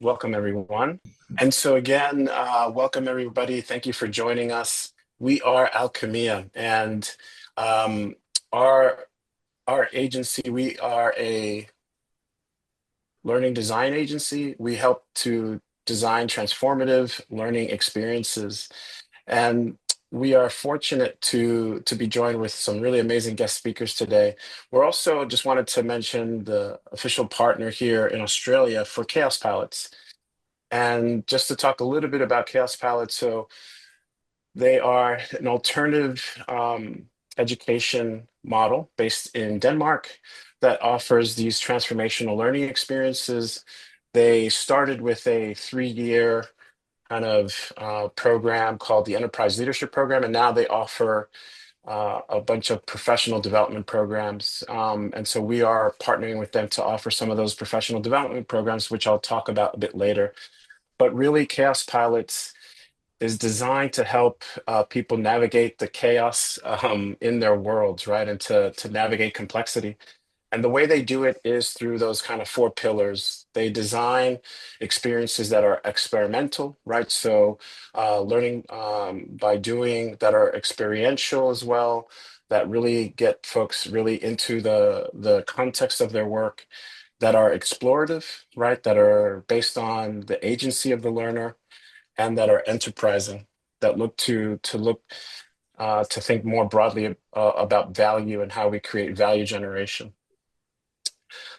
Welcome, everyone. And so again, welcome everybody. Thank you for joining us. We are Alchemia, and um, our our agency. We are a learning design agency. We help to design transformative learning experiences, and we are fortunate to be joined with some really amazing guest speakers today. We're also just wanted to mention the official partner here in Australia for Kaospilots. And just to talk a little bit about Kaospilot, so they are an alternative education model based in Denmark that offers these transformational learning experiences. They started with a 3-year kind of program called the Enterprise Leadership Program, and now they offer a bunch of professional development programs. And so we are partnering with them to offer some of those professional development programs, which I'll talk about a bit later. But really, Chaos Pilots is designed to help people navigate the chaos in their worlds, right? And to navigate complexity. And the way they do it is through those kind of four pillars. They design experiences that are experimental, right? So learning by doing that are experiential as well, that really get folks really into the context of their work, that are explorative, right? That are based on the agency of the learner, and that are enterprising, that look to think more broadly about value and how we create value generation.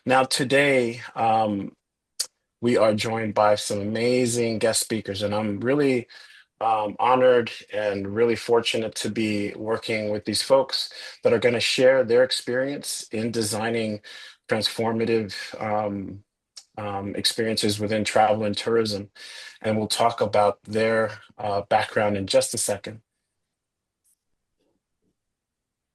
Now, today, we are joined by some amazing guest speakers, and I'm really honored and really fortunate to be working with these folks that are going to share their experience in designing transformative experiences within travel and tourism. And we'll talk about their background in just a second.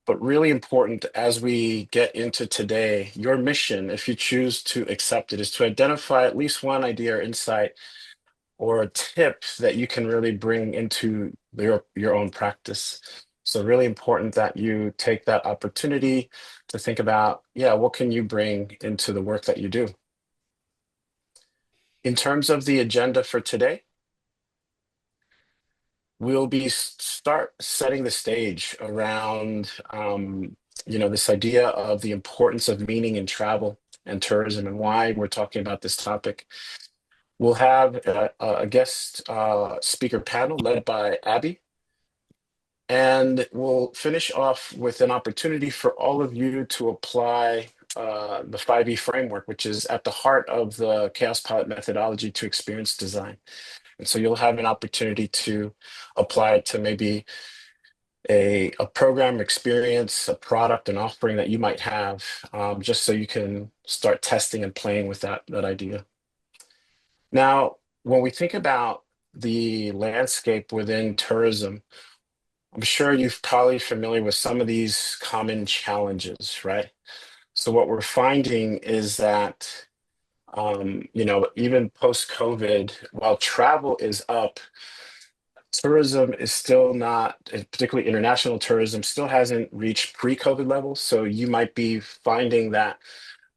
But really important as we get into today, your mission, if you choose to accept it, is to identify at least one idea or insight or a tip that you can really bring into your own practice. So really important that you take that opportunity to think about, yeah, what can you bring into the work that you do? In terms of the agenda for today, we'll be start setting the stage around this idea of the importance of meaning in travel and tourism and why we're talking about this topic. We'll have a guest speaker panel led by Abby, and we'll finish off with an opportunity for all of you to apply the 5E framework, which is at the heart of the Chaos Pilot methodology to experience design. And so you'll have an opportunity to apply it to maybe a program experience, a product, an offering that you might have, just so you can start testing and playing with that idea. Now, when we think about the landscape within tourism, I'm sure you're probably familiar with some of these common challenges, right? So what we're finding is that, even post-COVID, while travel is up, tourism is still not, particularly international tourism, still hasn't reached pre-COVID levels. So you might be finding that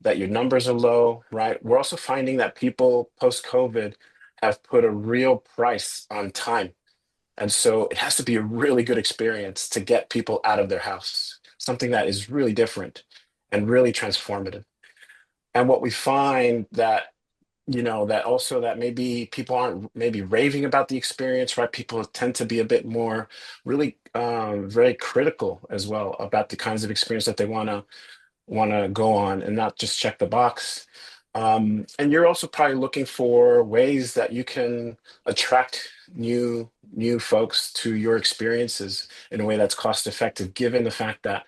your numbers are low, right? We're also finding that people post-COVID have put a real price on time. And so it has to be a really good experience to get people out of their house, something that is really different and really transformative. And what we find that also that maybe people aren't maybe raving about the experience, right? People tend to be a bit more really very critical as well about the kinds of experience that they want to go on and not just check the box. And you're also probably looking for ways that you can attract new folks to your experiences in a way that's cost effective, given the fact that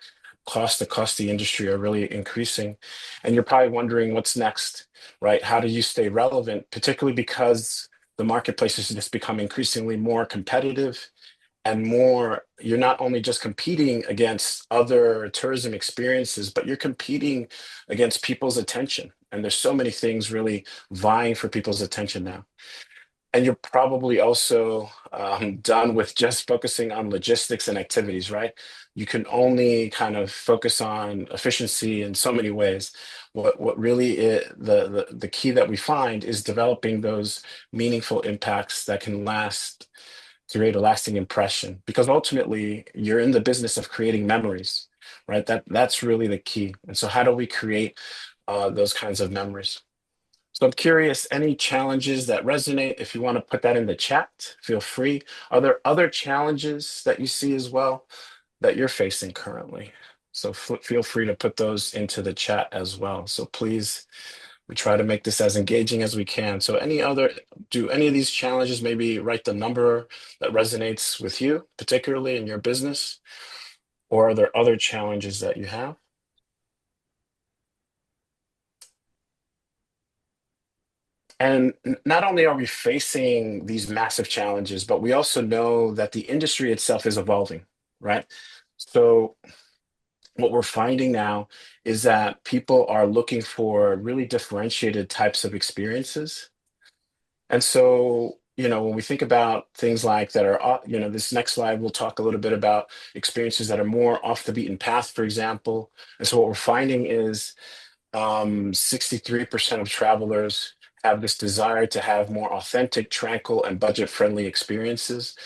costs across the industry are really increasing. And you're probably wondering what's next, right? How do you stay relevant, particularly because the marketplace has just become increasingly more competitive and more, you're not only just competing against other tourism experiences, but you're competing against people's attention. And there's so many things really vying for people's attention now. And you're probably also done with just focusing on logistics and activities, right? You can only kind of focus on efficiency in so many ways. What really the key that we find is developing those meaningful impacts that can last, create a lasting impression. Because ultimately, you're in the business of creating memories, right? That's really the key. And so, how do we create those kinds of memories? So I'm curious, any challenges that resonate? If you want to put that in the chat, feel free. Are there other challenges that you see as well that you're facing currently? So feel free to put those into the chat as well. So please, we try to make this as engaging as we can. So do any of these challenges maybe write the number that resonates with you, particularly in your business? Or are there other challenges that you have? And not only are we facing these massive challenges, but we also know that the industry itself is evolving, right? So, what we're finding now is that people are looking for really differentiated types of experiences. And so, when we think about things like that are, this next slide, we'll talk a little bit about experiences that are more off the beaten path, for example. And so, what we're finding is 63% of travelers have this desire to have more authentic, tranquil, and budget-friendly experiences.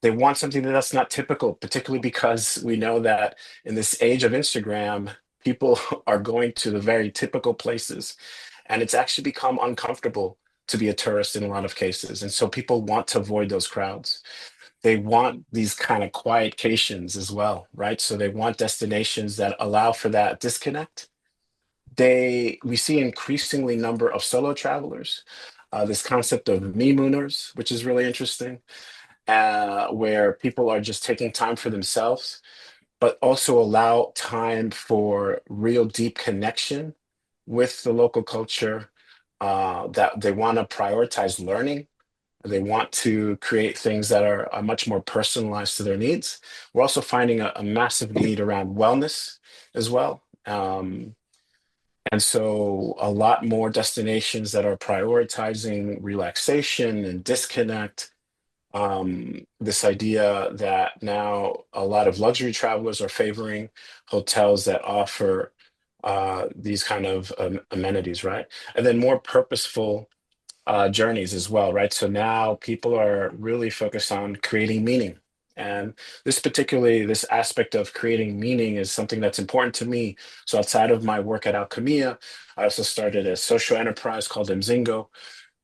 They want something that's not typical, particularly because we know that in this age of Instagram, people are going to the very typical places, and it's actually become uncomfortable to be a tourist in a lot of cases. And so people want to avoid those crowds. They want these kind of quietcations as well, right? So they want destinations that allow for that disconnect. We see increasingly number of solo travelers. This concept of me mooners, which is really interesting, where people are just taking time for themselves, but also allow time for real deep connection with the local culture. That they want to prioritize learning. They want to create things that are much more personalized to their needs. We're also finding a massive need around wellness as well. And so a lot more destinations that are prioritizing relaxation and disconnect. This idea that now a lot of luxury travelers are favoring hotels that offer these kind of amenities, right? And then more purposeful journeys as well, right? So now people are really focused on creating meaning. And this aspect of creating meaning is something that's important to me. So outside of my work at Alchemia, I also started a social enterprise called Mzingo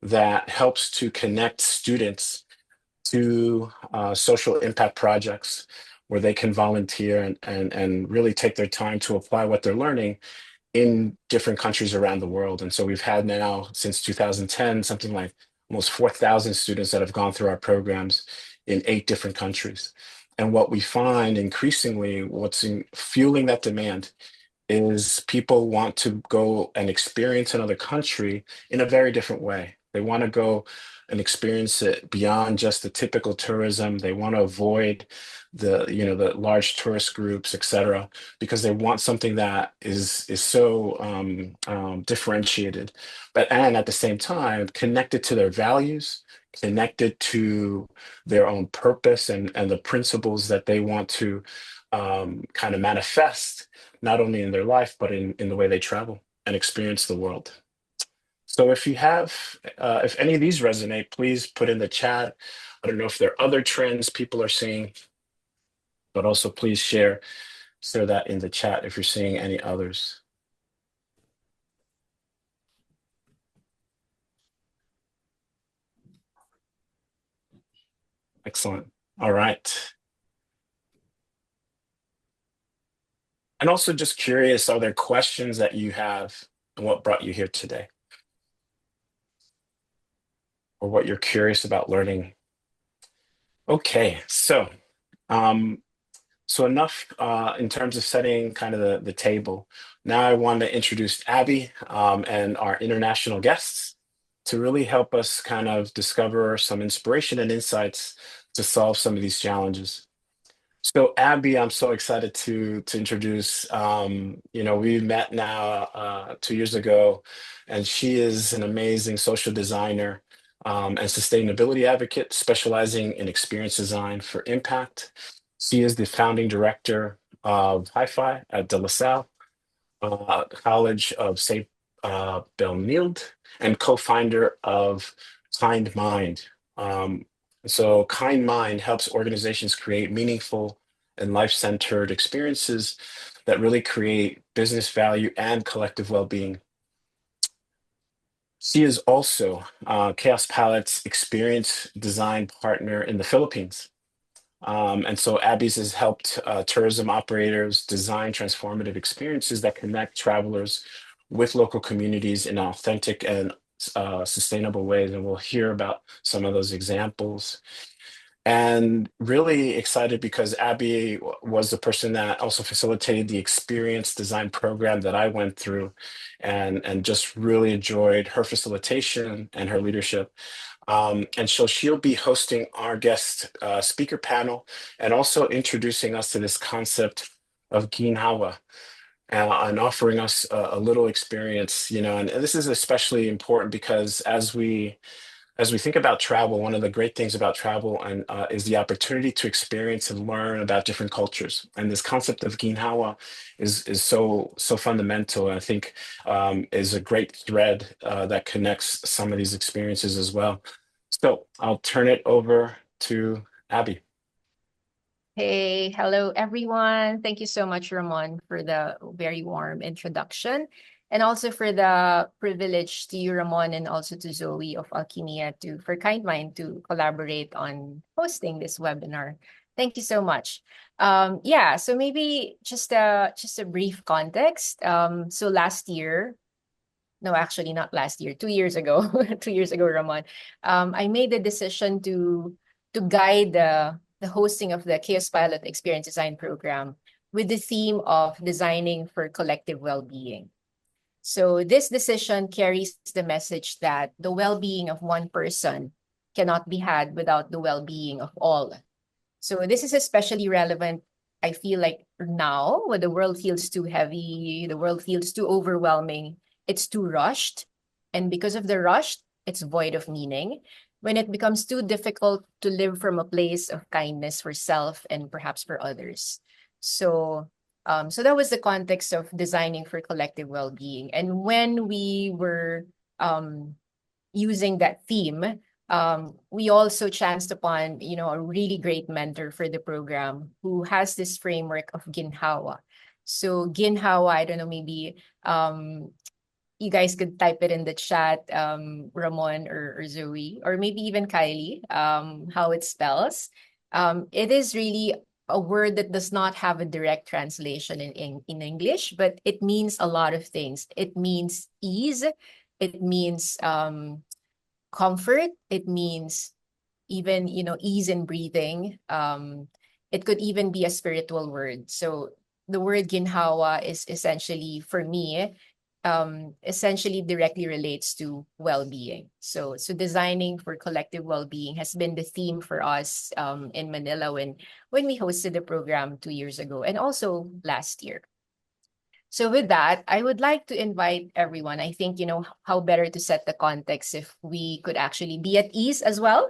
that helps to connect students to social impact projects where they can volunteer and really take their time to apply what they're learning in different countries around the world. And so we've had now since 2010 something like almost 4,000 students that have gone through our programs in 8 different countries. And what we find increasingly, fueling that demand is people want to go and experience another country in a very different way. They want to go and experience it beyond just the typical tourism. They want to avoid the large tourist groups, et cetera, because they want something that is so differentiated, and at the same time connected to their values, connected to their own purpose and the principles that they want to kind of manifest not only in their life, but in the way they travel and experience the world. So if any of these resonate, please put in the chat. I don't know if there are other trends people are seeing, but also please share that in the chat if you're seeing any others. Excellent. All right. And also just curious, are there questions that you have and what brought you here today? Or what you're curious about learning? Okay, um, so enough in terms of setting kind of the table. Now I want to introduce Abby and our international guests to really help us kind of discover some inspiration and insights to solve some of these challenges. So Abby, I'm so excited to introduce. We met now 2 years ago, and she is an amazing social designer. and sustainability advocate specializing in experience design for impact. She is the founding director of Hi-Fi at De La Salle College of St. Belnild and co-founder of Kind Mind. So Kind Mind helps organizations create meaningful and life-centered experiences that really create business value and collective well-being. She is also Kaospilot's experience design partner in the Philippines. And so Abby's has helped tourism operators design transformative experiences that connect travelers with local communities in authentic and sustainable ways. And we'll hear about some of those examples. And really excited because Abby was the person that also facilitated the experience design program that I went through and just really enjoyed her facilitation and her leadership. And so she'll be hosting our guest speaker panel and also introducing us to this concept of ginhawa and offering us a little experience, and this is especially important because as we think about travel, one of the great things about travel and is the opportunity to experience and learn about different cultures. And this concept of ginhawa is so fundamental, and I think is a great thread that connects some of these experiences as well. So I'll turn it over to Abby. Hey, hello everyone. Thank you so much, Ramon, for the very warm introduction, and also for the privilege to you, Ramon, and also to Zoe of Alchemia for Kind Mind to collaborate on hosting this webinar. Thank you so much. Yeah, so maybe just a brief context. So last year, no, actually not last year, 2 years ago, 2 years ago, Ramon, I made the decision to guide the hosting of the Kaospilot Experience Design Program with the theme of designing for collective well-being. So this decision carries the message that the well-being of one person cannot be had without the well-being of all. So this is especially relevant, I feel like now, when the world feels too heavy, the world feels too overwhelming, it's too rushed. And because of the rush, it's void of meaning. When it becomes too difficult to live from a place of kindness for self and perhaps for others. So that was the context of designing for collective well-being. And when we were using that theme, we also chanced upon, a really great mentor for the program who has this framework of ginhawa. So ginhawa, I don't know, maybe you guys could type it in the chat, Ramon or Zoe, or maybe even Kylie, how it spells. It is really a word that does not have a direct translation in English, but it means a lot of things. It means ease. It means comfort. It means even, ease in breathing. It could even be a spiritual word. So the word ginhawa is essentially, for me, essentially directly relates to well-being. So designing for collective well-being has been the theme for us in Manila when we hosted the program 2 years ago and also last year. So with that, I would like to invite everyone. I think, how better to set the context if we could actually be at ease as well.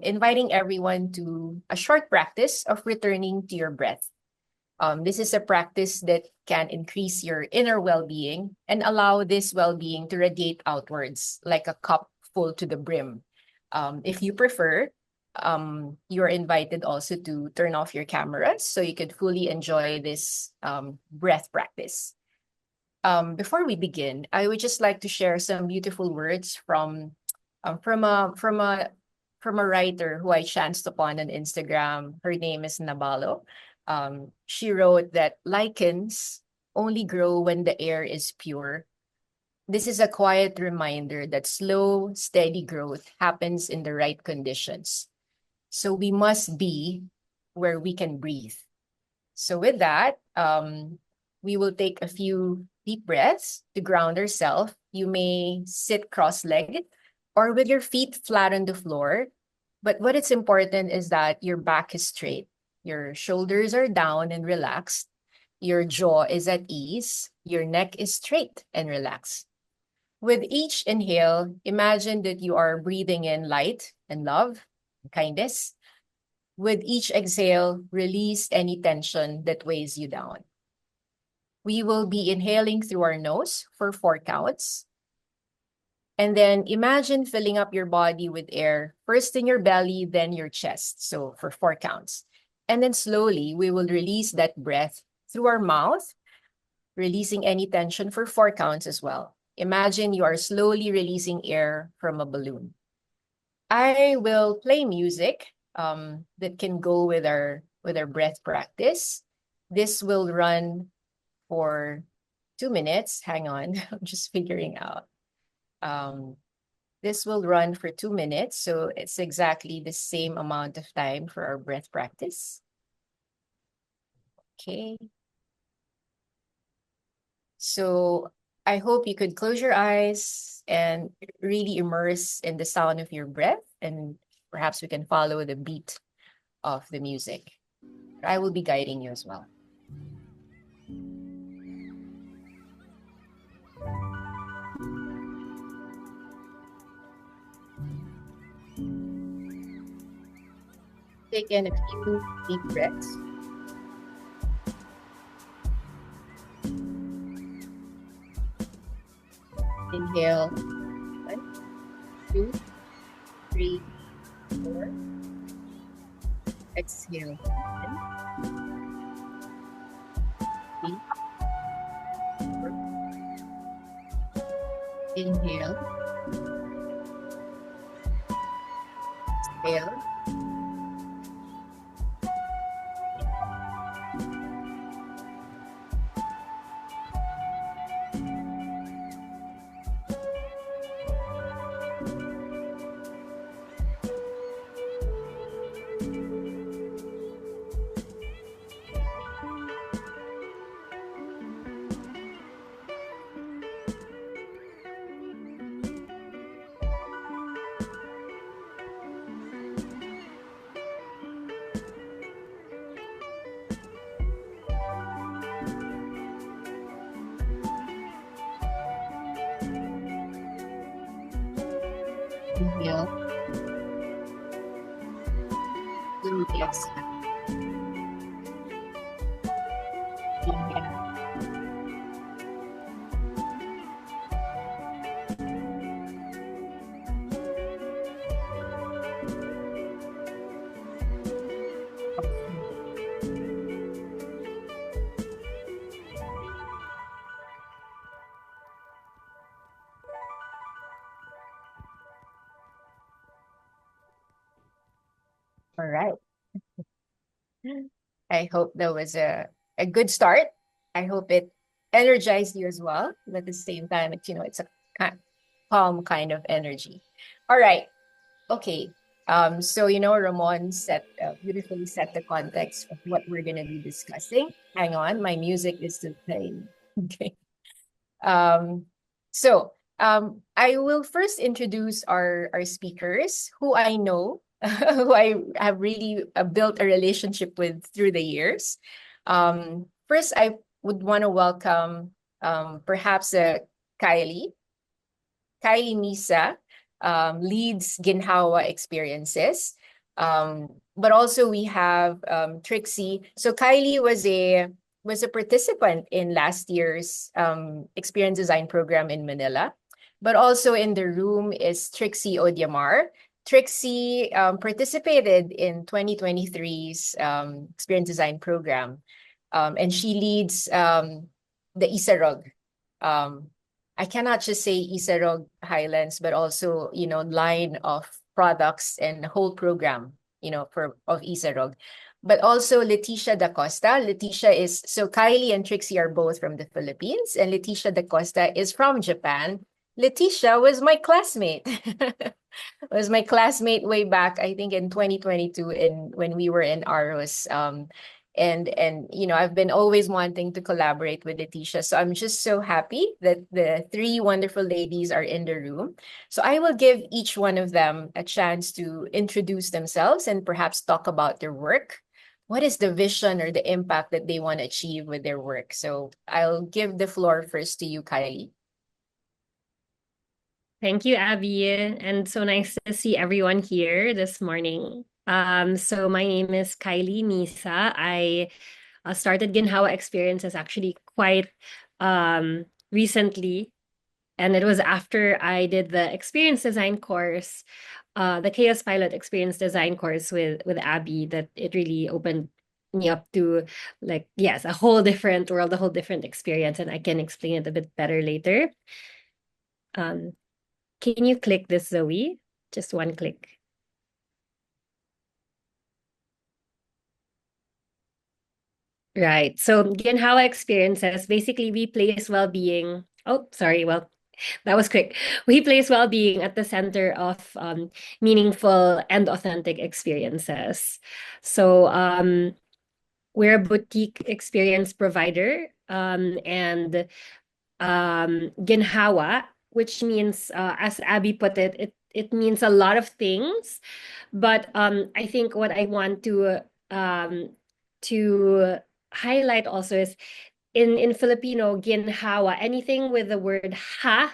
Inviting everyone to a short practice of returning to your breath. This is a practice that can increase your inner well-being and allow this well-being to radiate outwards like a cup full to the brim. If you prefer, you're invited also to turn off your cameras so you could fully enjoy this breath practice. Before we begin, I would just like to share some beautiful words from a writer who I chanced upon on Instagram. Her name is Nabalo. She wrote that lichens only grow when the air is pure. This is a quiet reminder that slow, steady growth happens in the right conditions. So we must be where we can breathe. So with that, we will take a few deep breaths to ground ourselves. You may sit cross-legged or with your feet flat on the floor. But what is important is that your back is straight. Your shoulders are down and relaxed. Your jaw is at ease. Your neck is straight and relaxed. With each inhale, imagine that you are breathing in light and love, and kindness. With each exhale, release any tension that weighs you down. We will be inhaling through our nose for 4 counts. And then imagine filling up your body with air, first in your belly, then your chest. So for 4 counts. And then slowly, we will release that breath through our mouth, releasing any tension for 4 counts as well. Imagine you are slowly releasing air from a balloon. I will play music that can go with our breath practice. This will run for 2 minutes. Hang on, I'm just figuring out. This will run for 2 minutes, so it's exactly the same amount of time for our breath practice. Okay. So I hope you could close your eyes and really immerse in the sound of your breath, and perhaps we can follow the beat of the music. I will be guiding you as well. Take in a few deep breaths. Inhale, 1, 2, 3, 4. Exhale, 1, 3, 4. Inhale, exhale. Inhale, slowly exhale. Inhale. All right. I hope that was a good start. I hope it energized you as well. But at the same time, it's a calm kind of energy. All right. Okay. So Ramon beautifully set the context of what we're gonna be discussing. Hang on, my music is still playing. Okay. Um, I will first introduce our speakers who I know, who I have really built a relationship with through the years. First, I would want to welcome perhaps Kylie. Kylie Misa leads Ginhawa Experiences. But also we have Trixie. So Kylie was a participant in last year's experience design program in Manila. But also in the room is Trixie Odiamar. Trixie participated in 2023's experience design program, and she leads the Isarog. Um, I cannot just say Isarog Highlands, but also, line of products and whole program, of Isarog. But also Leticia Da Costa. So Kylie and Trixie are both from the Philippines, and Leticia Da Costa is from Japan. Leticia was my classmate. Was my classmate way back, I think in 2022, when we were in Aros. And I've been always wanting to collaborate with Leticia. So I'm just so happy that the three wonderful ladies are in the room. So I will give each one of them a chance to introduce themselves and perhaps talk about their work. What is the vision or the impact that they want to achieve with their work? So I'll give the floor first to you, Kylie. Thank you, Abby, and so nice to see everyone here this morning. So my name is Kylie Misa. I started Ginhawa Experiences actually quite recently, and it was after I did the experience design course, the Kaospilot experience design course with Abby, that it really opened me up to, like, yes, a whole different world, a whole different experience, and I can explain it a bit better later. Um, Can you click this, Zoe? Just one click. Right. So Ginhawa experiences, basically we place well-being. Oh, sorry. Well, that was quick. We place well-being at the center of meaningful and authentic experiences. So we're a boutique experience provider, and ginhawa, which means, as Abby put it, it means a lot of things. But I think what I want to highlight also is in Filipino, ginhawa, anything with the word ha,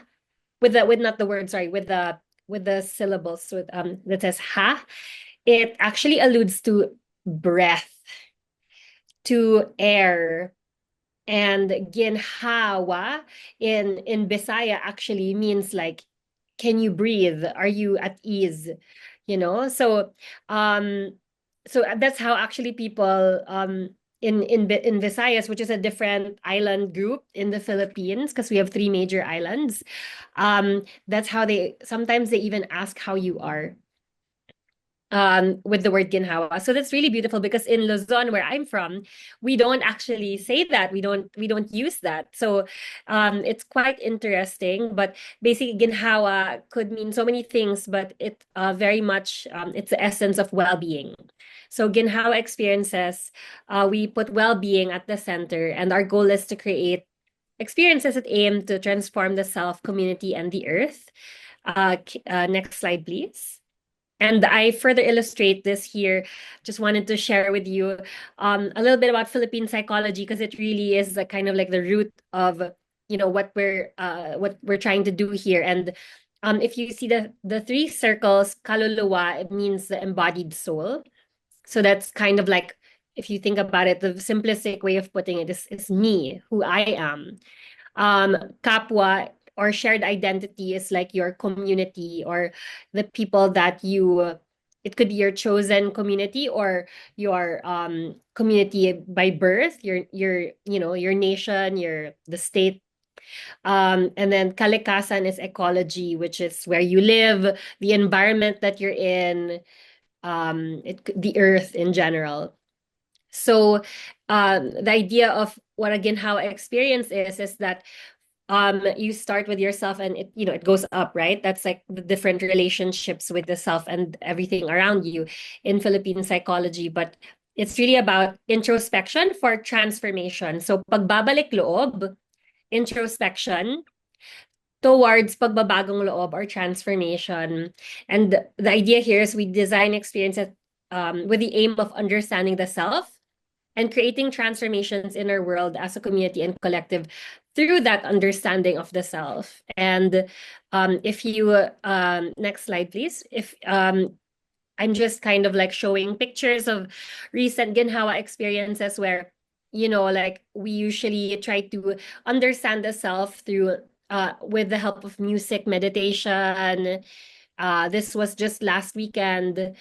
with not the word, sorry, with the syllables with that says ha, it actually alludes to breath, to air. And ginhawa in Bisaya actually means like, can you breathe? Are you at ease? You know, um so that's how actually people in Visayas, which is a different island group in the Philippines, because we have three major islands. That's how they sometimes they even ask how you are, with the word ginhawa. So that's really beautiful because in Luzon, where I'm from, we don't actually say that. We don't use that. So it's quite interesting. But basically, ginhawa could mean so many things, but it very much it's the essence of well-being. So ginhawa experiences, we put well-being at the center, and our goal is to create experiences that aim to transform the self, community, and the earth. Next slide, please. And I further illustrate this here. Just wanted to share with you a little bit about Philippine psychology, because it really is the kind of like the root of what we're trying to do here. And if you see the three circles, kaluluwa, it means the embodied soul. So that's kind of like, if you think about it, the simplistic way of putting it is me, who I am. Kapwa, or shared identity, is like your community, or the people that you, it could be your chosen community, or your community by birth, your nation, the state. And then kalikasan is ecology, which is where you live, the environment that you're in, the earth in general. So the idea of what a ginhawa experience is that you start with yourself, and it goes up, right? That's like the different relationships with the self and everything around you in Philippine psychology. But it's really about introspection for transformation. So pagbabalik loob, introspection towards pagbabagong loob or transformation. And the idea here is we design experiences with the aim of understanding the self and creating transformations in our world as a community and collective through that understanding of the self. And if you next slide, please. If I'm just kind of like showing pictures of recent ginhawa experiences where, like, we usually try to understand the self through with the help of music, meditation. This was just last weekend.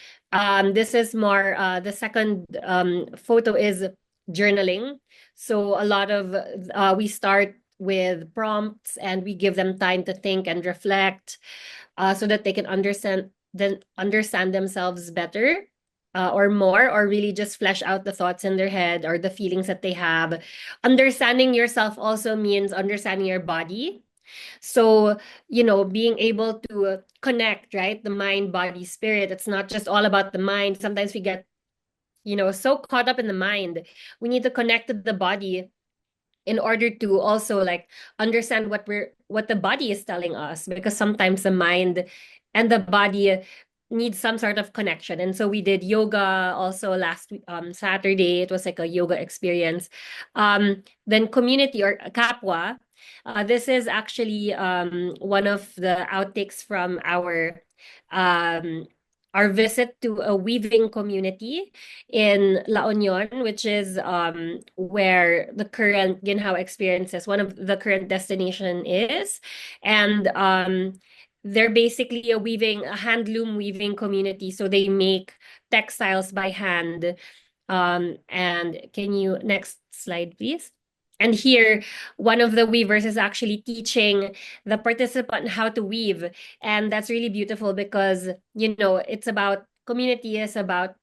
This is more, the second photo is journaling. So a lot of, we start with prompts, and we give them time to think and reflect, so that they can understand themselves better, or more, or really just flesh out the thoughts in their head or the feelings that they have. Understanding yourself also means understanding your body. So, being able to connect, right? The mind, body, spirit. It's not just all about the mind. Sometimes we get, so caught up in the mind. We need to connect to the body in order to also like understand what the body is telling us, because sometimes the mind and the body need some sort of connection. And so we did yoga also last week, Saturday. It was like a yoga experience. Then community or kapwa. This is actually one of the outtakes from um, our visit to a weaving community in La Union, which is where the current Ginhawa experiences, one of the current destination is. And they're basically a handloom weaving community. So they make textiles by hand. And can you, next slide, please? And here, one of the weavers is actually teaching the participant how to weave. And that's really beautiful because, it's about community, is about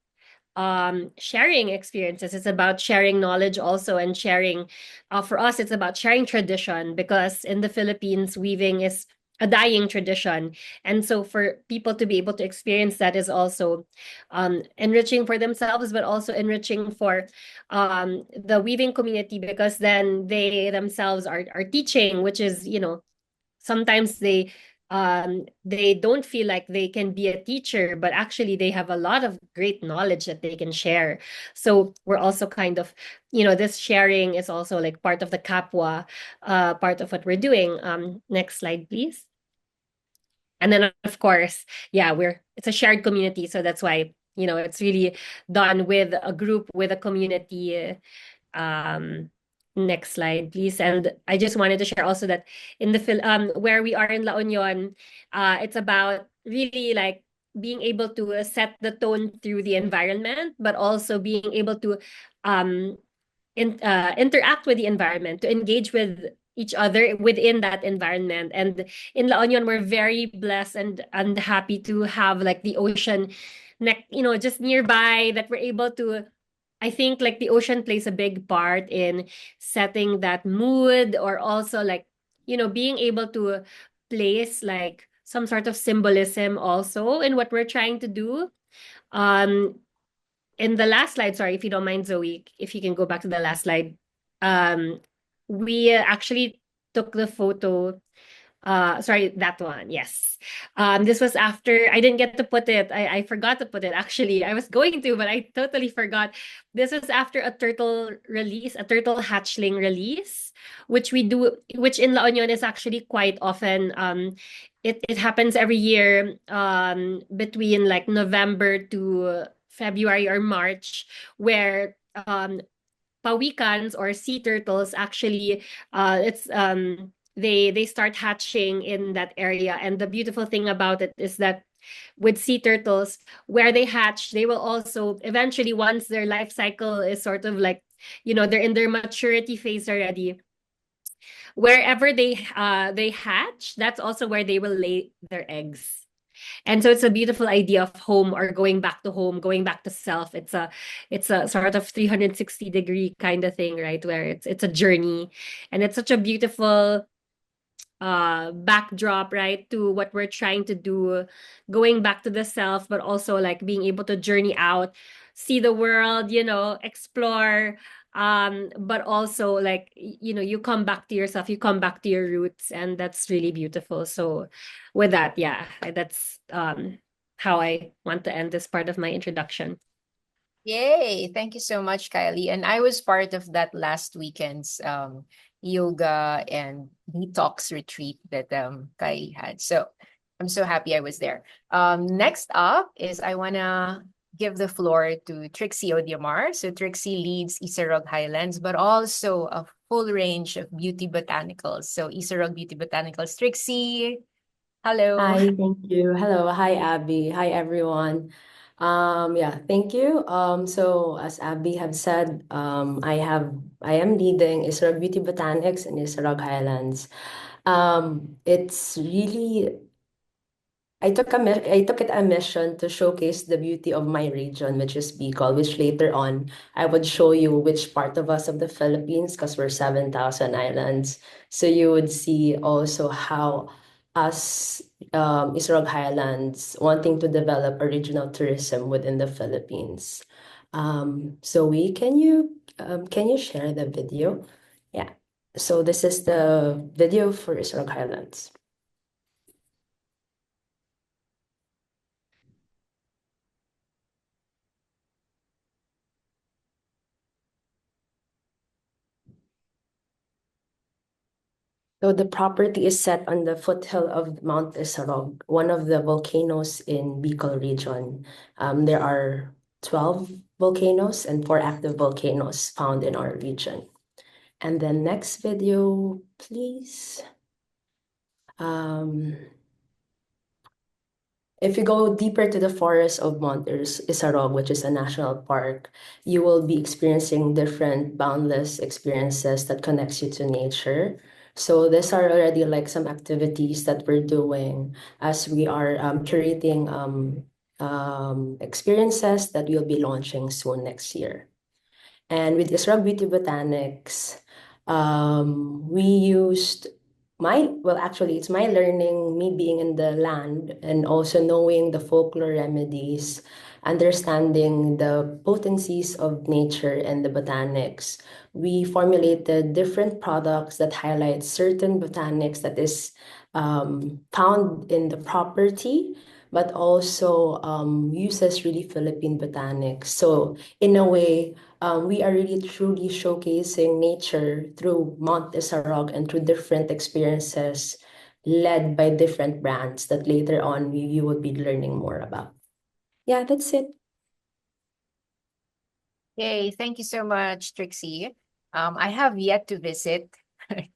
sharing experiences. It's about sharing knowledge also, and sharing, for us, it's about sharing tradition, because in the Philippines, weaving is a dying tradition. And so for people to be able to experience that is also enriching for themselves, but also enriching for the weaving community, because then they themselves are teaching, which is, sometimes they don't feel like they can be a teacher, but actually they have a lot of great knowledge that they can share. So we're also kind of, this sharing is also like part of the Kapwa, part of what we're doing. Next slide, please. And then of course, yeah, it's a shared community, so that's why, it's really done with a group, with a community. um Next slide, please. And I just wanted to share also that in where we are in La Union, it's about really like being able to set the tone through the environment, but also being able to um interact with the environment, to engage with each other within that environment. And in La Union, we're very blessed and happy to have like the ocean just nearby, that we're able to. I think like the ocean plays a big part in setting that mood, or also like, being able to place like some sort of symbolism also in what we're trying to do. Um, in the last slide, sorry, if you don't mind, Zoe, if you can go back to the last slide. Um, we actually took the photo, sorry, that one. Yes. This was after I didn't get to put it. I forgot to put it actually. I was going to, but I totally forgot. This was after a turtle release, a turtle hatchling release, which we do, which in La Union is actually quite often. It happens every year, between like November to February or March, where pawikans or sea turtles actually, it's they start hatching in that area. And the beautiful thing about it is that with sea turtles, where they hatch, they will also eventually, once their life cycle is sort of like, they're in their maturity phase already, wherever they hatch, that's also where they will lay their eggs. And so it's a beautiful idea of home, or going back to home, going back to self. It's a sort of 360-degree kind of thing, right? Where it's a journey. And it's such a beautiful backdrop, right, to what we're trying to do, going back to the self, but also like being able to journey out, see the world, explore, but also like, you come back to yourself, you come back to your roots, and that's really beautiful. So with that, yeah, that's how I want to end this part of my introduction. Yay! Thank you so much, Kylie. And I was part of that last weekend's yoga and detox retreat that Kylie had. So I'm so happy I was there. Next up is I wanna give the floor to Trixie Odiamar. So Trixie leads Isarog Highlands, but also a full range of beauty botanicals. So Isarog Beauty Botanicals. Trixie, hello. Hi, thank you. Hello, hi Abby. Hi everyone. Yeah, thank you. So as Abby have said, I am leading Isarog Beauty Botanics in Isarog Highlands. It's really I took it a mission to showcase the beauty of my region, which is Bicol, which later on I would show you which part of us of the Philippines, because we're 7,000 islands. So you would see also how us Isarog Highlands wanting to develop a regional tourism within the Philippines. So we can you share the video? Yeah. So this is the video for Isarog Highlands. So the property is set on the foothill of Mount Isarog, one of the volcanoes in Bicol region. There are 12 volcanoes and 4 active volcanoes found in our region. And then next video, please. If you go deeper to the forest of Mount Isarog, which is a national park, you will be experiencing different boundless experiences that connects you to nature. So these are already like some activities that we're doing as we are curating experiences that we'll be launching soon next year. And with Israel Beauty Botanics, we used actually, it's my learning, me being in the land and also knowing the folklore remedies, understanding the potencies of nature and the botanics. We formulated different products that highlight certain botanics that is found in the property, but also uses really Philippine botanics. So in a way, we are really truly showcasing nature through Mount Isarog and through different experiences led by different brands that later on you will be learning more about. Yeah, that's it. Yay, thank you so much, Trixie. I have yet to visit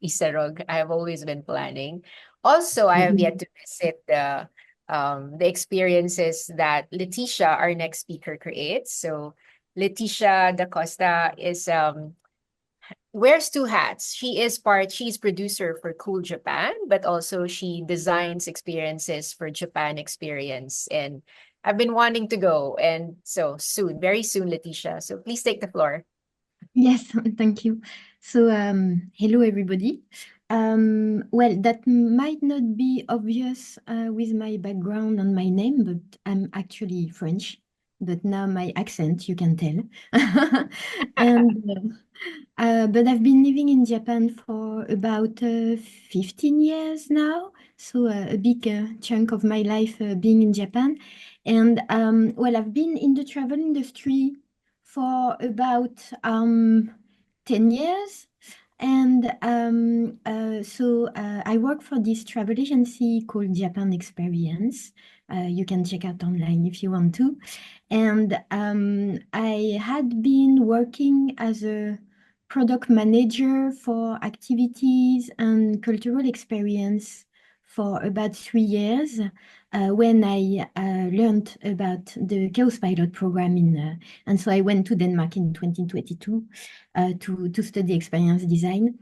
Isarog. I have always been planning. Also, I have yet to visit the experiences that Leticia, our next speaker, creates. So Leticia Da Costa is wears two hats. She's producer for Cool Japan, but also she designs experiences for Japan Experience. And I've been wanting to go. And so soon, very soon, Leticia. So please take the floor. Yes, thank you. So, hello everybody. Well, that might not be obvious with my background and my name, but I'm actually French. But now my accent, you can tell. And but I've been living in Japan for about 15 years now, so a big chunk of my life being in Japan. And well, I've been in the travel industry for about 10 years. And so I work for this travel agency called Japan Experience. You can check out online if you want to. And I had been working as a product manager for activities and cultural experience for about 3 years when I learned about the Kaospilot program and so I went to Denmark in 2022 to study experience design.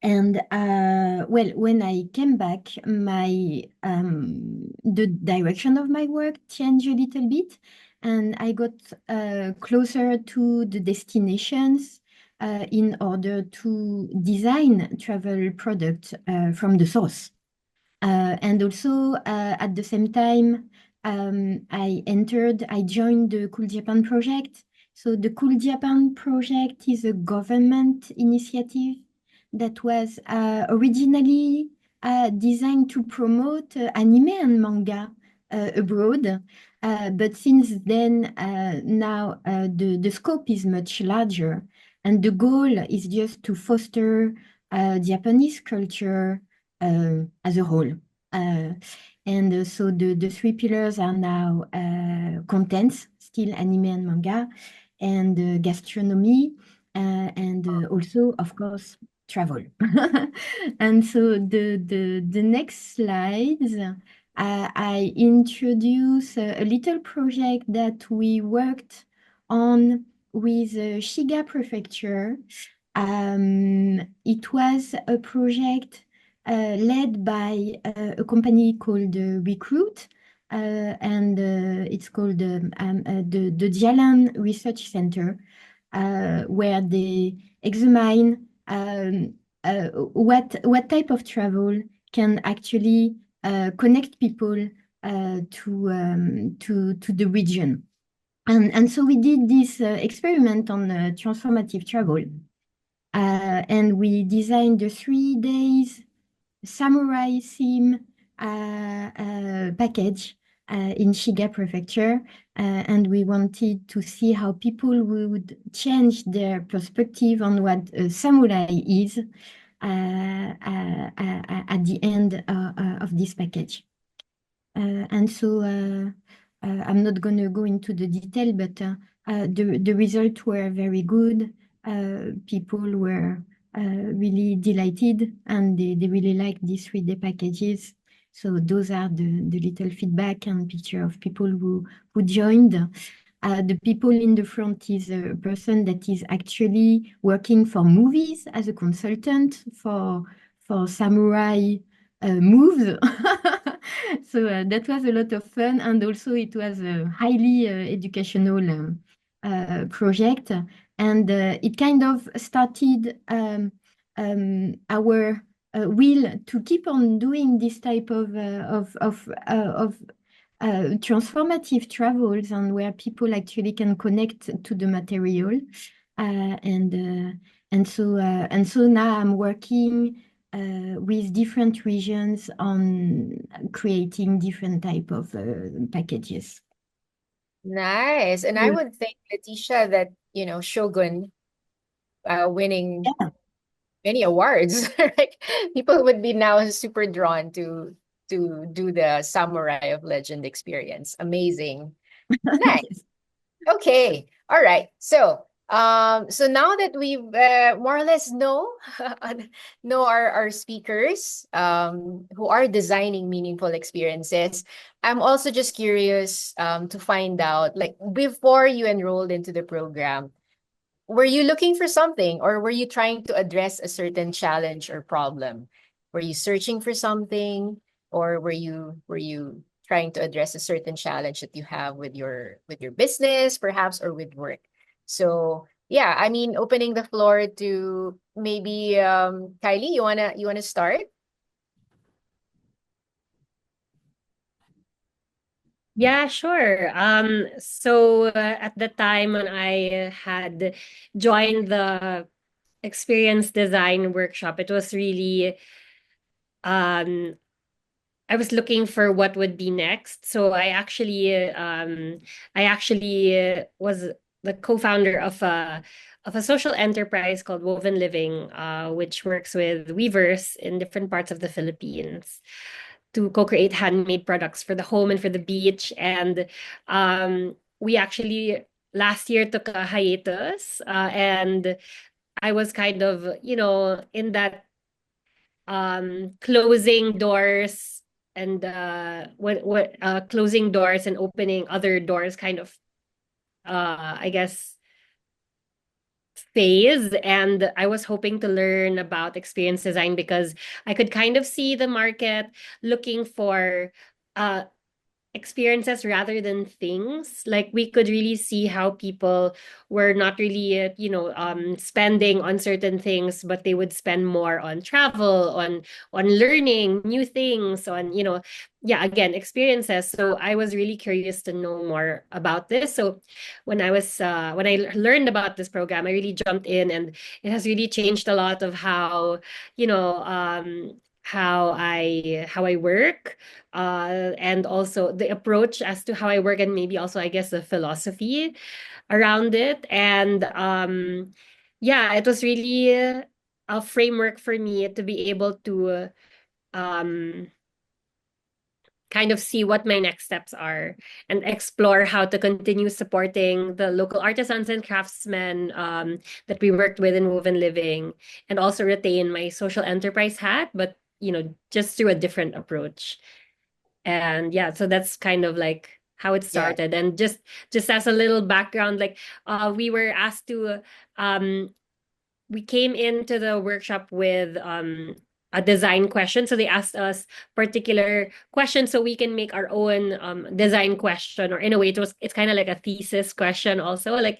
And well, when I came back, the direction of my work changed a little bit, and I got closer to the destinations in order to design travel products from the source. And also at the same time, I joined the Cool Japan project. So the Cool Japan project is a government initiative that was originally designed to promote anime and manga abroad. But since then, now the scope is much larger. And the goal is just to foster Japanese culture as a whole. And so the three pillars are now contents, still anime and manga, and gastronomy, and also, of course, travel. And so the next slides, I introduce a little project that we worked on with Shiga Prefecture. It was a project led by a company called Recruit, and it's called the Jialan Research Center, where they examine what type of travel can actually connect people to the region. And so we did this experiment on transformative travel. And we designed the 3 days samurai theme package in Shiga Prefecture. And we wanted to see how people would change their perspective on what a samurai is at the end of this package. And so I'm not going to go into the detail, but the results were very good. People were really delighted, and they really liked these 3D packages. So those are the little feedback and picture of people who joined. The people in the front is a person that is actually working for movies as a consultant for samurai moves. So that was a lot of fun, and also it was a highly educational project, and it kind of started our will to keep on doing this type of transformative travels, and where people actually can connect to the material, and so now I'm working with different regions on creating different type of packages. Nice. And I would think, Leticia, that, Shogun winning Yeah. many awards, right? People would be now super drawn to do the Samurai of Legend experience. Amazing. Nice. Yes. Okay. All right. So now that we've more or less know our speakers who are designing meaningful experiences, I'm also just curious to find out, like, before you enrolled into the program, were you looking for something, or were you trying to address a certain challenge or problem? Were you searching for something, or were you trying to address a certain challenge that you have with your business, perhaps, or with work? So yeah, I mean, opening the floor to maybe Kylie, you wanna start? Yeah, sure. So at the time when I had joined the experience design workshop, it was really um I was looking for what would be next. So I actually was the co-founder of a social enterprise called Woven Living, which works with weavers in different parts of the Philippines to co-create handmade products for the home and for the beach. And we actually last year took a hiatus, and I was kind of, in that closing doors and what closing doors and opening other doors kind of I guess phase. And I was hoping to learn about experience design because I could kind of see the market looking for uh experiences rather than things. Like we could really see how people were not really spending on certain things, but they would spend more on travel, on learning new things, on yeah, again, experiences. So I was really curious to know more about this. So when I learned about this program, I really jumped in, and it has really changed a lot of how you know how I work, and also the approach as to how I work, and maybe also, I guess, the philosophy around it. And yeah, it was really a framework for me to be able to um kind of see what my next steps are and explore how to continue supporting the local artisans and craftsmen that we worked with in Woven Living, and also retain my social enterprise hat, but just through a different approach. And yeah, so that's kind of like how it Yeah. started. And just as a little background, like we were asked to we came into the workshop with a design question. So they asked us particular questions so we can make our own design question, or in a way it's kind of like a thesis question also, like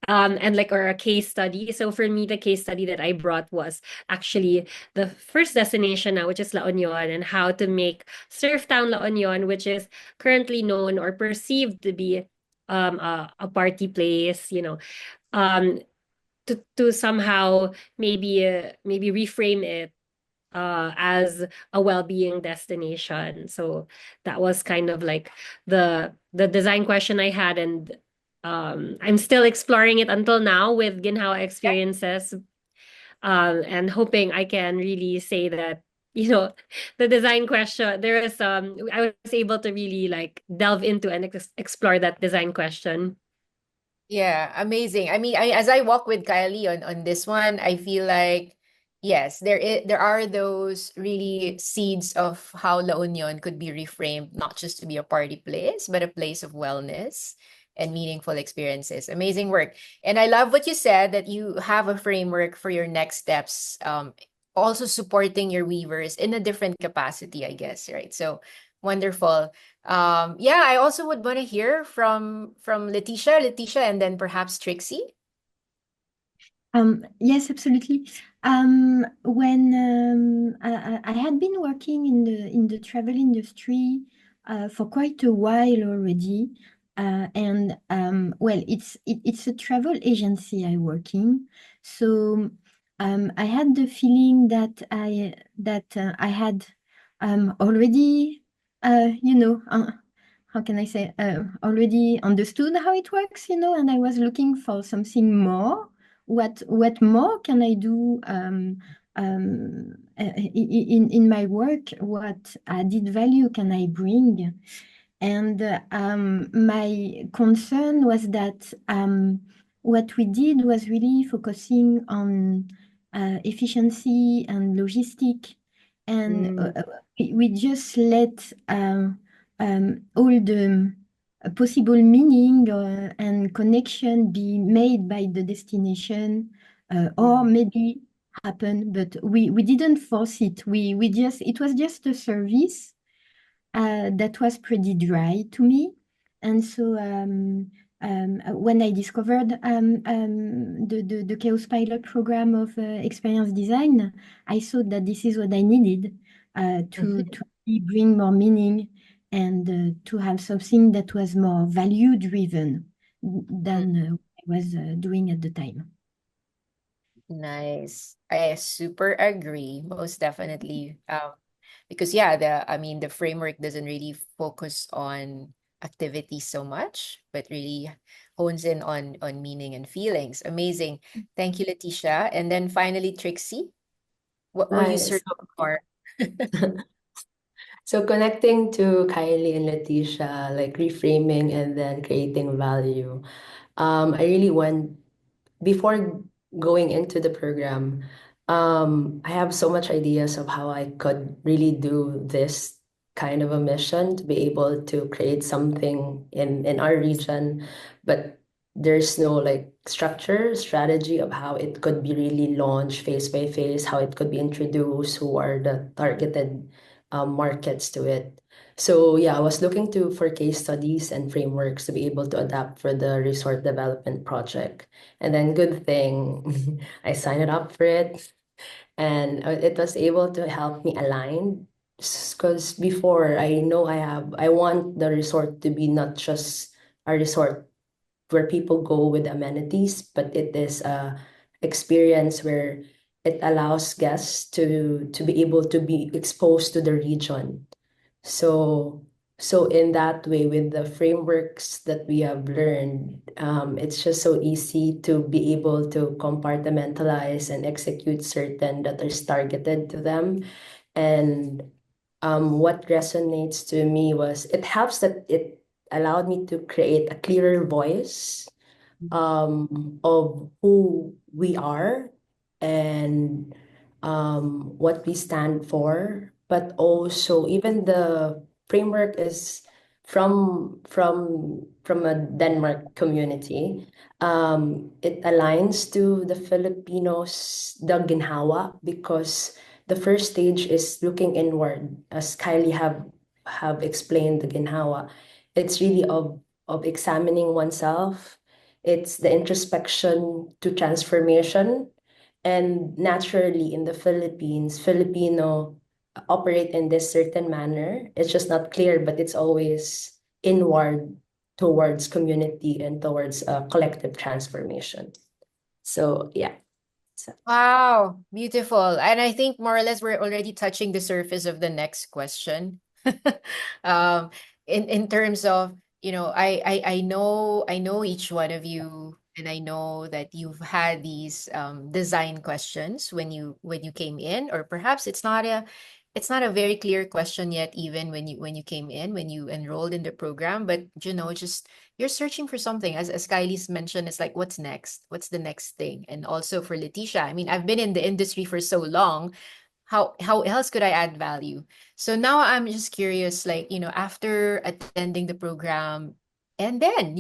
and like, or a case study. So for me, the case study that I brought was actually the first destination now, which is La Union, and how to make Surf Town La Union, which is currently known or perceived to be a party place, um to somehow maybe reframe it as a well-being destination. So that was kind of like the design question I had, and I'm still exploring it until now with Ginhawa Experiences. and hoping I can really say that, the design question, there is I was able to really like delve into and explore that design question. Yeah, amazing. I mean, as I walk with Kylie on this one, I feel like yes, there are those really seeds of how La Union could be reframed, not just to be a party place, but a place of wellness and meaningful experiences. Amazing work. And I love what you said that you have a framework for your next steps, also supporting your weavers in a different capacity, I guess, right? So wonderful. Yeah, I also would want to hear from Letitia, and then perhaps Trixie. Yes, absolutely. When I had been working in the travel industry for quite a while already, and well, it's a travel agency I work in, so I had the feeling that I had already, how can I say, already understood how it works, and I was looking for something more. What more can I do in my work? What added value can I bring? And my concern was that what we did was really focusing on efficiency and logistic, and we just let all the possible meaning and connection be made by the destination, or maybe happen, but we didn't force it. We just, it was just a service that was pretty dry to me. And so when I discovered the Kaospilot program of experience design, I thought that this is what I needed to really bring more meaning and to have something that was more value driven than I was doing at the time. Nice. I super agree, most definitely. Because yeah, I mean the framework doesn't really focus on activity so much, but really hones in on meaning and feelings. Amazing. Thank you, Letitia. And then finally, Trixie, what were you Hi. searching for? So connecting to Kylie and Letitia, like reframing and then creating value. I really want, before going into the program, I have so much ideas of how I could really do this kind of a mission to be able to create something in our region, but there's no like structure, strategy of how it could be really launched phase by phase, how it could be introduced, who are the targeted markets to it. So yeah, I was looking to for case studies and frameworks to be able to adapt for the resort development project. And then good thing, I signed it up for it, and it was able to help me align. Because before I want the resort to be not just a resort where people go with amenities, but it is a experience where it allows guests to be able to be exposed to the region. So, so in that way, with the frameworks that we have learned, it's just so easy to be able to compartmentalize and execute certain that is targeted to them. And what resonates to me was it helps that it allowed me to create a clearer voice of who we are and what we stand for, but also even the framework is from a Denmark community. It aligns to the Filipinos, the ginhawa, because the first stage is looking inward, as Kylie have explained the ginhawa. It's really of examining oneself. It's the introspection to transformation. And naturally, in the Philippines, Filipino operate in this certain manner. It's just not clear, but it's always inward towards community and towards collective transformation. So, yeah. So, Wow, beautiful. And I think more or less we're already touching the surface of the next question. Um, in terms of, I know each one of you and I know that you've had these design questions when you came in, or perhaps it's not a very clear question yet, even when you came in, when you enrolled in the program, but just you're searching for something. As Kylie's mentioned, it's like, what's next? What's the next thing? And also for Letitia, I mean, I've been in the industry for so long. How else could I add value? So now I'm just curious, like, after attending the program and then,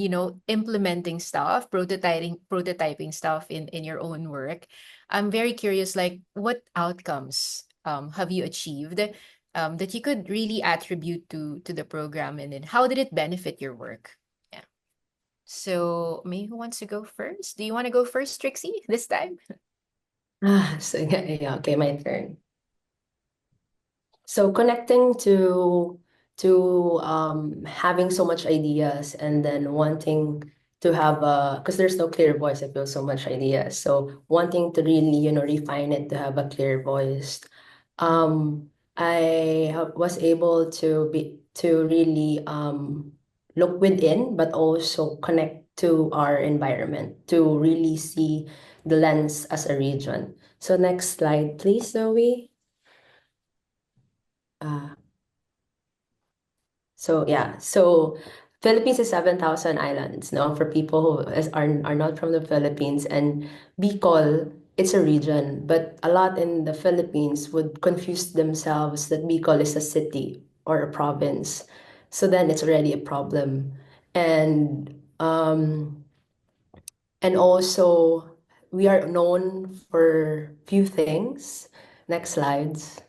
implementing stuff, prototyping stuff in your own work. I'm very curious, like, what outcomes have you achieved that you could really attribute to the program, and then how did it benefit your work? Yeah. So maybe who wants to go first? Do you want to go first, Trixie, this time? So yeah, okay, my turn. So connecting to having so much ideas and then wanting to have a, because there's no clear voice, I feel so much ideas. So wanting to really, refine it to have a clear voice. Was able to really look within, but also connect to our environment to really see the lens as a region. So next slide, please, Zoe. Uh, So yeah, so Philippines is 7,000 islands, no, for people are not from the Philippines. And Bicol, it's a region, but a lot in the Philippines would confuse themselves that Bicol is a city or a province. So then it's already a problem. And and also we are known for few things. Next slides.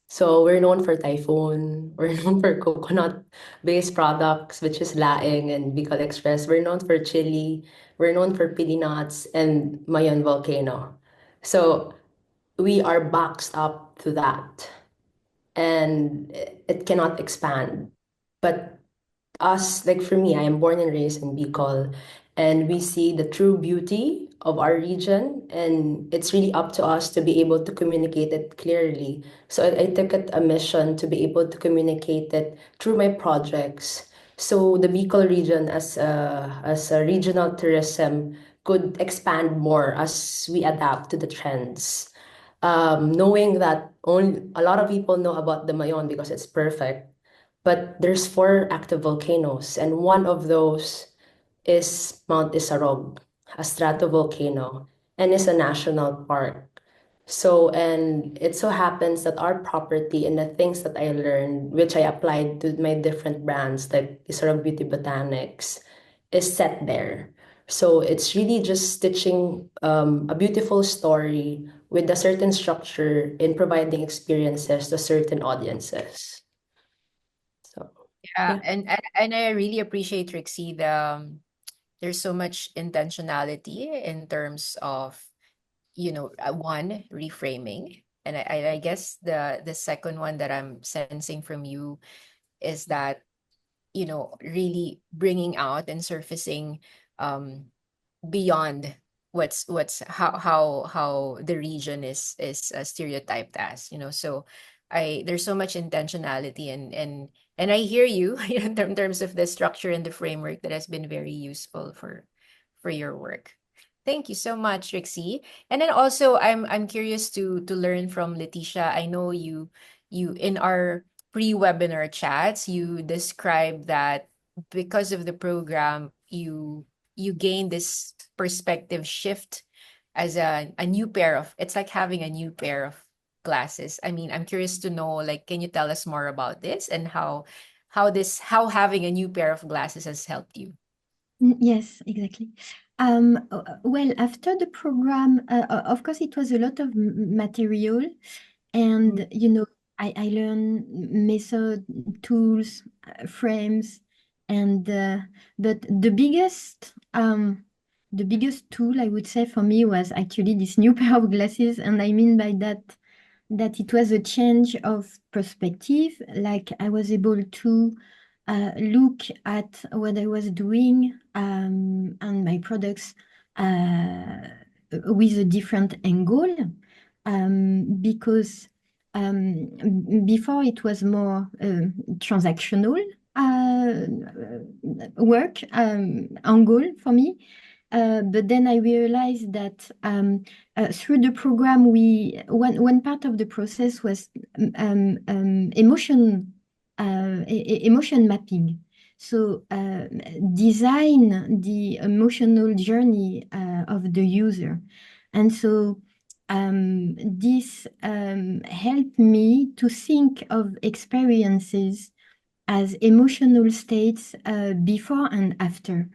So we're known for typhoon. We're known for coconut-based products, which is Laing and Bicol Express. We're known for chili. We're known for pili nuts and Mayon volcano. So we are boxed up to that, and it cannot expand. But us, like for me, I am born and raised in Bicol, and we see the true beauty of our region, and it's really up to us to be able to communicate it clearly. So I took it a mission to be able to communicate it through my projects. So the Bicol region as a regional tourism could expand more as we adapt to the trends. Knowing that only a lot of people know about the Mayon because it's perfect, but there's four active volcanoes, and one of those is Mount Isarog, a stratovolcano, and is a national park. So, and it so happens that our property and the things that I learned, which I applied to my different brands like Isarog Beauty Botanics, is set there. So it's really just stitching a beautiful story with a certain structure in providing experiences to certain audiences. So, Yeah, yeah. and I really appreciate, Trixie, there's so much intentionality in terms of, one, reframing. And I guess the second one that I'm sensing from you is that, really bringing out and surfacing um beyond what's how the region is stereotyped as, so I there's so much intentionality, and I hear you in terms of the structure and the framework that has been very useful for your work. Thank you so much, Trixie. And then also I'm curious to learn from Letitia. I know you in our pre-webinar chats you described that because of the program you gain this perspective shift as a new pair of, it's like having a new pair of glasses. I mean, I'm curious to know, like, can you tell us more about this and how having a new pair of glasses has helped you? Yes, exactly. Well, after the program, of course, it was a lot of material, and I learned method, tools, frames, and but the biggest tool I would say for me was actually this new pair of glasses, and I mean by that it was a change of perspective. Like I was able to look at what I was doing and my products with a different angle, because before it was more transactional. work angle for me. But then I realized that through the program, one part of the process was emotion mapping. So design the emotional journey of the user. And so this helped me to think of experiences as emotional states before and after.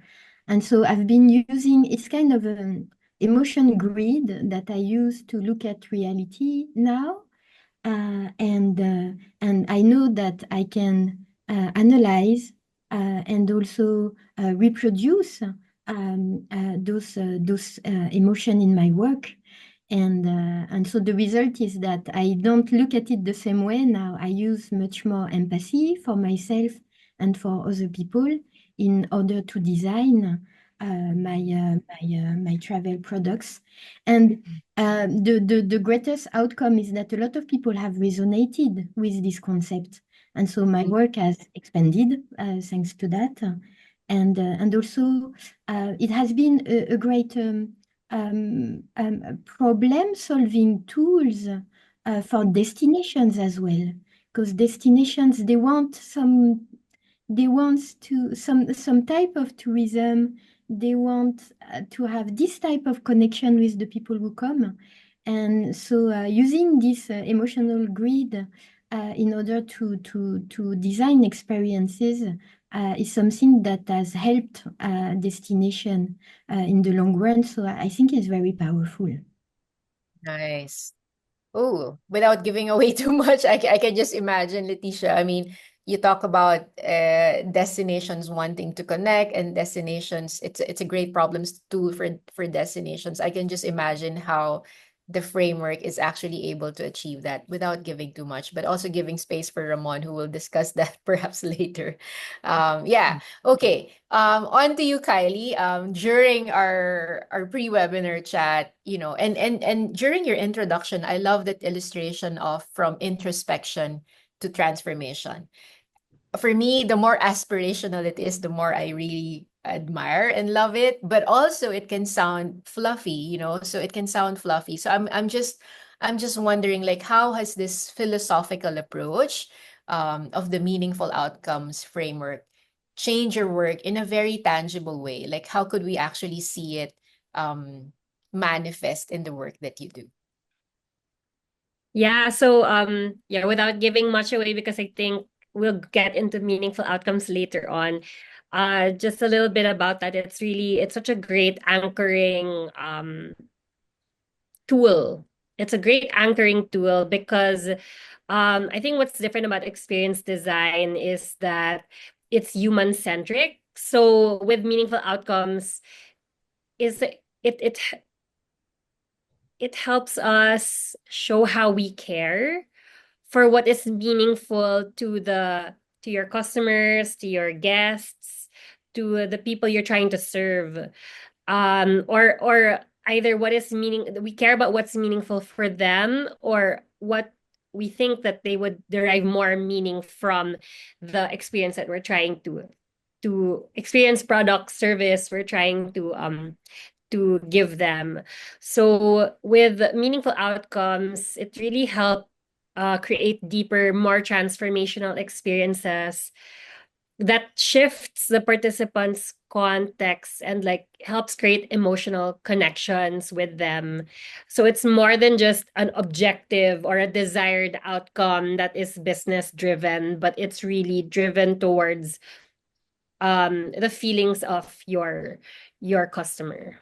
And so I've been using, it's kind of an emotion grid that I use to look at reality now. And I know that I can analyze and also reproduce those emotion in my work. And so the result is that I don't look at it the same way now. I use much more empathy for myself and for other people in order to design my travel products. And the greatest outcome is that a lot of people have resonated with this concept. And so my work has expanded thanks to that. And also it has been a great problem-solving tools for destinations as well. Because destinations, they want some type of tourism. They want to have this type of connection with the people who come. And so using this emotional grid in order to design experiences is something that has helped destination in the long run. So I think it's very powerful. Nice. Oh, without giving away too much, I can just imagine, Leticia. I mean, you talk about destinations wanting to connect and destinations. It's a great problems tool for destinations. I can just imagine how the framework is actually able to achieve that without giving too much, but also giving space for Ramon, who will discuss that perhaps later. Yeah. Okay. On to you, Kylie. During our pre-webinar chat, and during your introduction, I love that illustration of from introspection to transformation. For me, the more aspirational it is, the more I really admire and love it. But also, it can sound fluffy, So it can sound fluffy. So I'm just wondering, like, how has this philosophical approach of the meaningful outcomes framework change your work in a very tangible way? Like, how could we actually see it manifest in the work that you do? Yeah, so yeah, without giving much away because I think we'll get into meaningful outcomes later on. Just a little bit about that. It's such a great anchoring tool. It's a great anchoring tool because I think what's different about experience design is that it's human centric. So with meaningful outcomes is it helps us show how we care for what is meaningful to your customers, to your guests, to the people you're trying to serve. Or either we care about what's meaningful for them or what we think that they would derive more meaning from the experience that we're trying to experience, product, service we're trying to give them. So with meaningful outcomes, it really helped create deeper, more transformational experiences that shifts the participants' context and like helps create emotional connections with them. So it's more than just an objective or a desired outcome that is business driven, but it's really driven towards the feelings of your customer.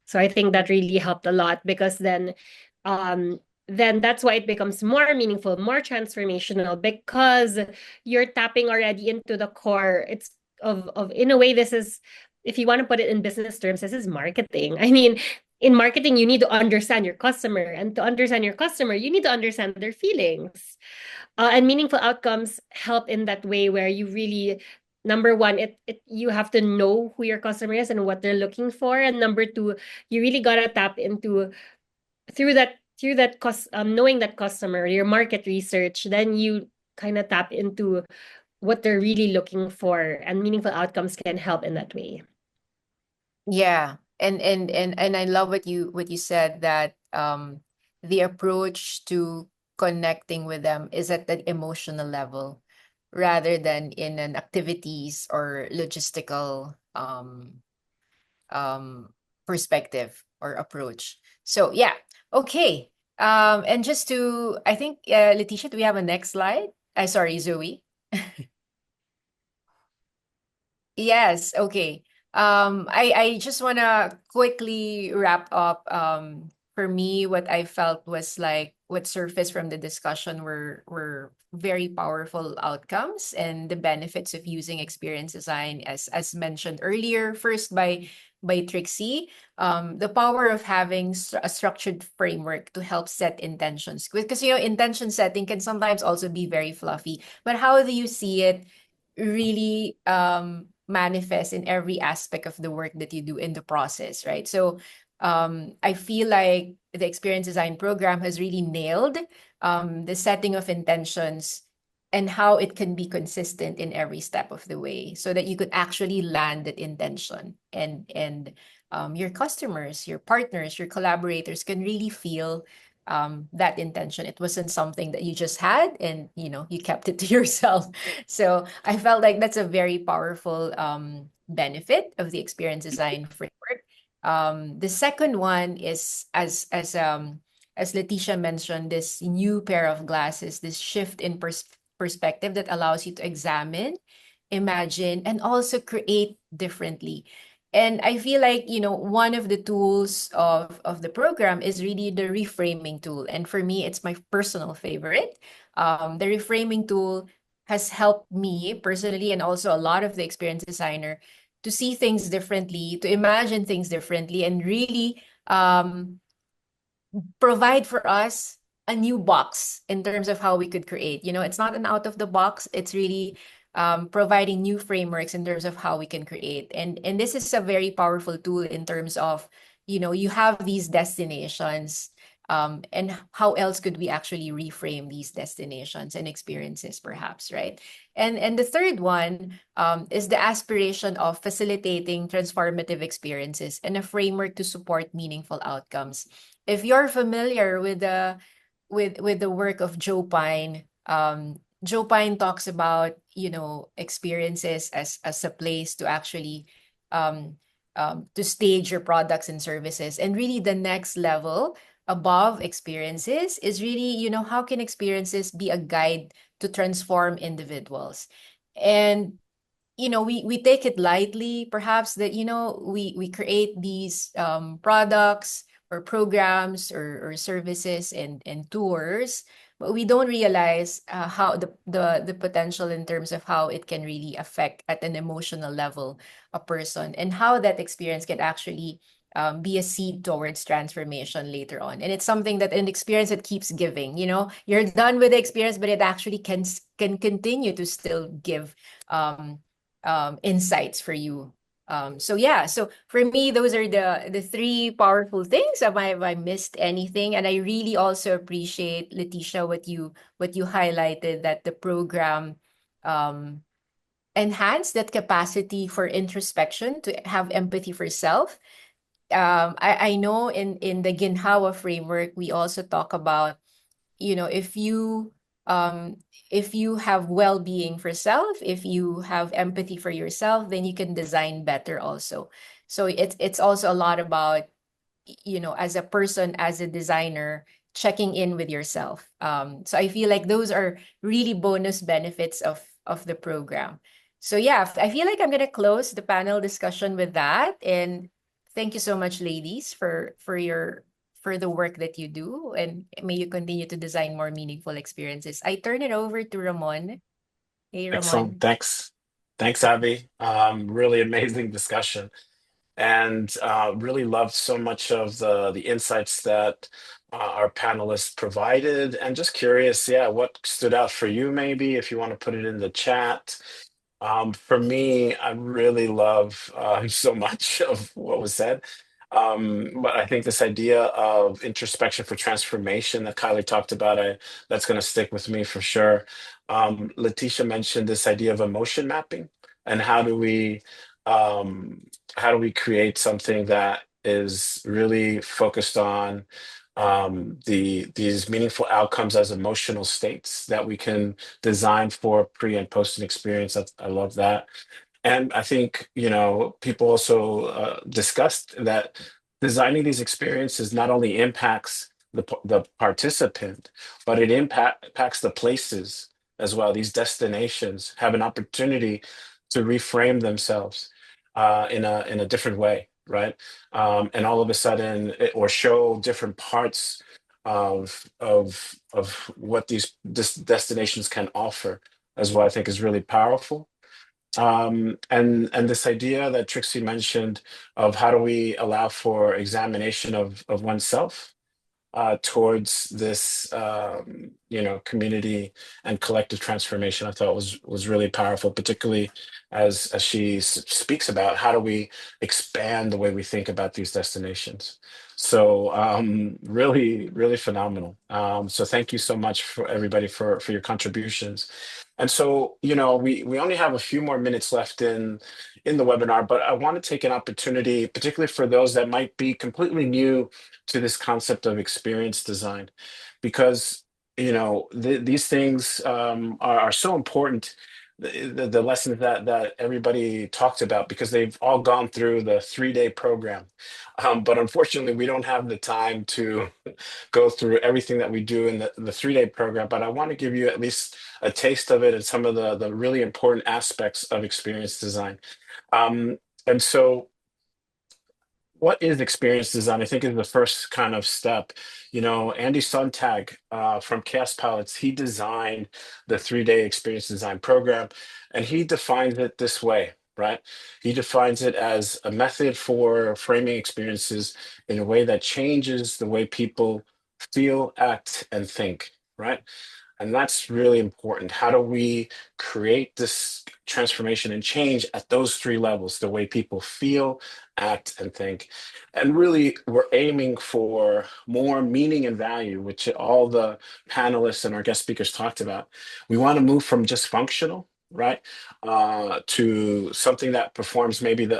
So I think that really helped a lot because then that's why it becomes more meaningful, more transformational because you're tapping already into the core. It's of in a way, this is, if you want to put it in business terms, this is marketing. I mean, in marketing, you need to understand your customer, and to understand your customer, you need to understand their feelings. And meaningful outcomes help in that way where you really, number one, you have to know who your customer is and what they're looking for, and number two, you really gotta tap into knowing that customer, your market research, then you kind of tap into what they're really looking for, and meaningful outcomes can help in that way. Yeah. And I love what you said, that the approach to connecting with them is at the emotional level rather than in an activities or logistical um perspective or approach. So yeah. Okay. And just to, I think, Leticia, do we have a next slide? I sorry, Zoe. Yes, okay. I just wanna quickly wrap up. For me, what I felt was like what surfaced from the discussion were very powerful outcomes and the benefits of using experience design, as mentioned earlier, first by Trixie. The power of having a structured framework to help set intentions. Because intention setting can sometimes also be very fluffy. But how do you see it really manifest in every aspect of the work that you do in the process, right? So I feel like the experience design program has really nailed the setting of intentions and how it can be consistent in every step of the way, so that you could actually land that intention, and your customers, your partners, your collaborators can really feel that intention. It wasn't something that you just had and you kept it to yourself. So I felt like that's a very powerful benefit of the experience design framework. The second one is, as Leticia mentioned, this new pair of glasses, this shift in perspective that allows you to examine, imagine, and also create differently. And I feel like, one of the tools of the program is really the reframing tool. And for me, it's my personal favorite. The reframing tool has helped me personally, and also a lot of the experience designer, to see things differently, to imagine things differently, and really provide for us a new box in terms of how we could create. It's not an out of the box. It's really providing new frameworks in terms of how we can create. And this is a very powerful tool in terms of, you have these destinations. And how else could we actually reframe these destinations and experiences, perhaps, right? And the third one is the aspiration of facilitating transformative experiences and a framework to support meaningful outcomes. If you're familiar with the work of Joe Pine, Joe Pine talks about experiences as a place to actually um, to stage your products and services, and really the next level above experiences is really, how can experiences be a guide to transform individuals. And we take it lightly, perhaps, that we create these products or programs or services and tours, but we don't realize how the potential in terms of how it can really affect at an emotional level a person, and how that experience can actually be a seed towards transformation later on. And it's something that an experience that keeps giving. You're done with the experience, but it actually can continue to still give insights for you. So yeah, so for me, those are the three powerful things. Have I missed anything? And I really also appreciate, Leticia, what you highlighted, that the program um, enhance that capacity for introspection, to have empathy for self. I know in the Ginhawa framework, we also talk about, you know, if you um if you have well-being for self, if you have empathy for yourself, then you can design better also. So it's also a lot about, as a person, as a designer, checking in with yourself. So I feel like those are really bonus benefits of the program. So yeah, I feel like I'm gonna close the panel discussion with that. And thank you so much, ladies, for the work that you do, and may you continue to design more meaningful experiences. I turn it over to Ramon. Hey, Excellent. Ramon. Thanks, Abby. Really amazing discussion, and really loved so much of the insights that our panelists provided. And just curious, yeah, what stood out for you? Maybe if you want to put it in the chat. For me, I really love so much of what was said. But I think this idea of introspection for transformation that Kylie talked about, that's going to stick with me for sure. Letitia mentioned this idea of emotion mapping, and um, how do we create something that is really focused on these meaningful outcomes as emotional states that we can design for pre and post an experience. I love that. And I think, people also discussed that designing these experiences not only impacts the participant, but it impacts the places as well. These destinations have an opportunity to reframe themselves in a different way, right? And all of a sudden, or show different parts of what these destinations can offer as well. I think is really powerful. And this idea that Trixie mentioned of how do we allow for examination of oneself towards this community and collective transformation, I thought was really powerful, particularly as she speaks about how do we expand the way we think about these destinations. So really, really phenomenal. So thank you so much for everybody for your contributions. And so, we only have a few more minutes left in the webinar, but I want to take an opportunity, particularly for those that might be completely new to this concept of experience design, because these things are so important. The lessons that everybody talked about, because they've all gone through the 3-day program, but unfortunately we don't have the time to go through everything that we do in the 3-day program. But I want to give you at least a taste of it and some of the really important aspects of experience design. And so what is experience design? I think is the first kind of step. Andy Sontag from Kaospilot, he designed the 3-day experience design program, and he defines it this way, right? He defines it as a method for framing experiences in a way that changes the way people feel, act, and think, right? And that's really important. How do we create this transformation and change at those 3 levels, the way people feel, act, and think? And really, we're aiming for more meaning and value, which all the panelists and our guest speakers talked about. We want to move from just functional, right, to something that performs maybe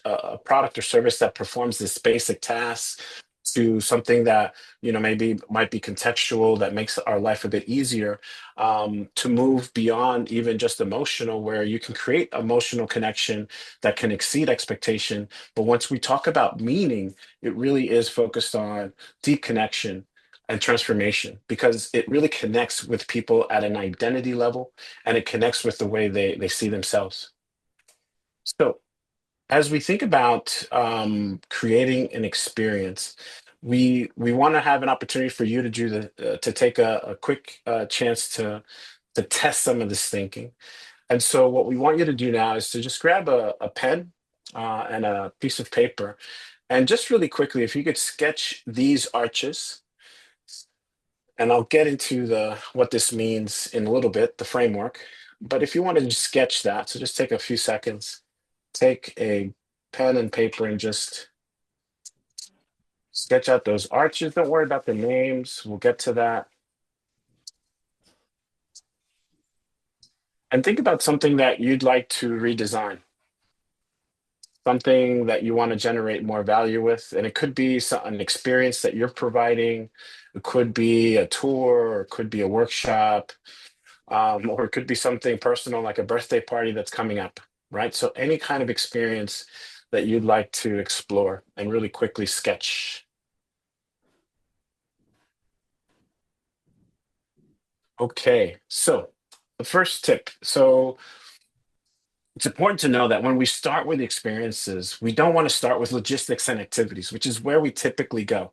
a product or service that performs this basic task, to something that maybe might be contextual, that makes our life a bit easier, to move beyond even just emotional, where you can create emotional connection that can exceed expectation. But once we talk about meaning, it really is focused on deep connection and transformation, because it really connects with people at an identity level, and it connects with the way they see themselves. So as we think about creating an experience, we want to have an opportunity for you to do to take a quick chance to test some of this thinking. And so what we want you to do now is to just grab a pen and a piece of paper, and just really quickly, if you could sketch these arches. And I'll get into what this means in a little bit, the framework. But if you want to just sketch that, so just take a few seconds, take a pen and paper and just sketch out those arches. Don't worry about the names. We'll get to that. And think about something that you'd like to redesign, something that you want to generate more value with. And it could be an experience that you're providing. It could be a tour, or it could be a workshop, or it could be something personal like a birthday party that's coming up, right? So any kind of experience that you'd like to explore and really quickly sketch. Okay, so the first tip. So it's important to know that when we start with experiences, we don't want to start with logistics and activities, which is where we typically go.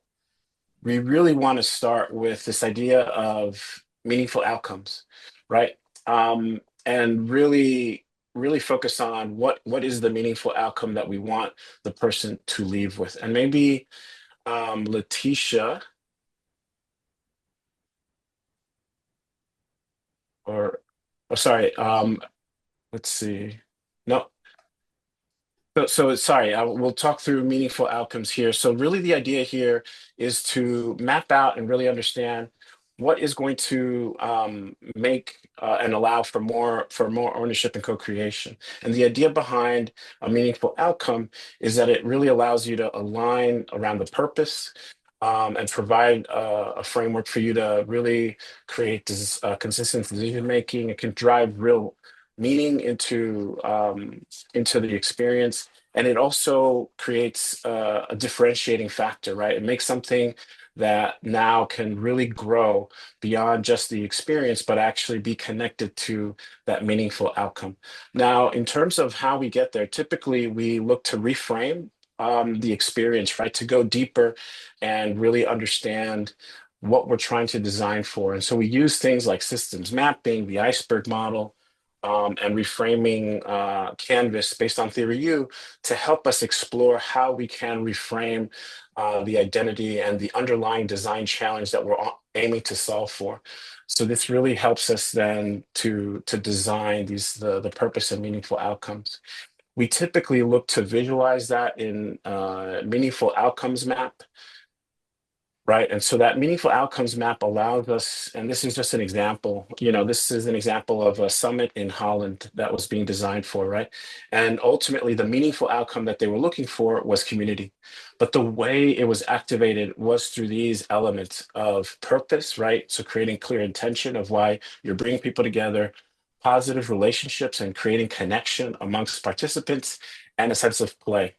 We really want to start with this idea of meaningful outcomes, right? And really focus on what is the meaningful outcome that we want the person to leave with. And maybe Letitia, or oh, sorry, let's see. No, So sorry, we'll talk through meaningful outcomes here. So really the idea here is to map out and really understand what is going to make and allow for more ownership and co-creation. And the idea behind a meaningful outcome is that it really allows you to align around the purpose and provide a framework for you to really create this consistent decision making. It can drive real meaning into the experience, and it also creates a differentiating factor, right? It makes something that now can really grow beyond just the experience, but actually be connected to that meaningful outcome. Now, in terms of how we get there, typically we look to reframe the experience, right? To go deeper and really understand what we're trying to design for. And so we use things like systems mapping, the iceberg model, and reframing Canvas based on Theory U to help us explore how we can reframe the identity and the underlying design challenge that we're aiming to solve for. So this really helps us then to design the purpose and meaningful outcomes. We typically look to visualize that in meaningful outcomes map. Right. And so that meaningful outcomes map allows us, and this is just an example, this is an example of a summit in Holland that was being designed for, right? And ultimately, the meaningful outcome that they were looking for was community. But the way it was activated was through these elements of purpose, right? So creating clear intention of why you're bringing people together, positive relationships, and creating connection amongst participants, and a sense of play.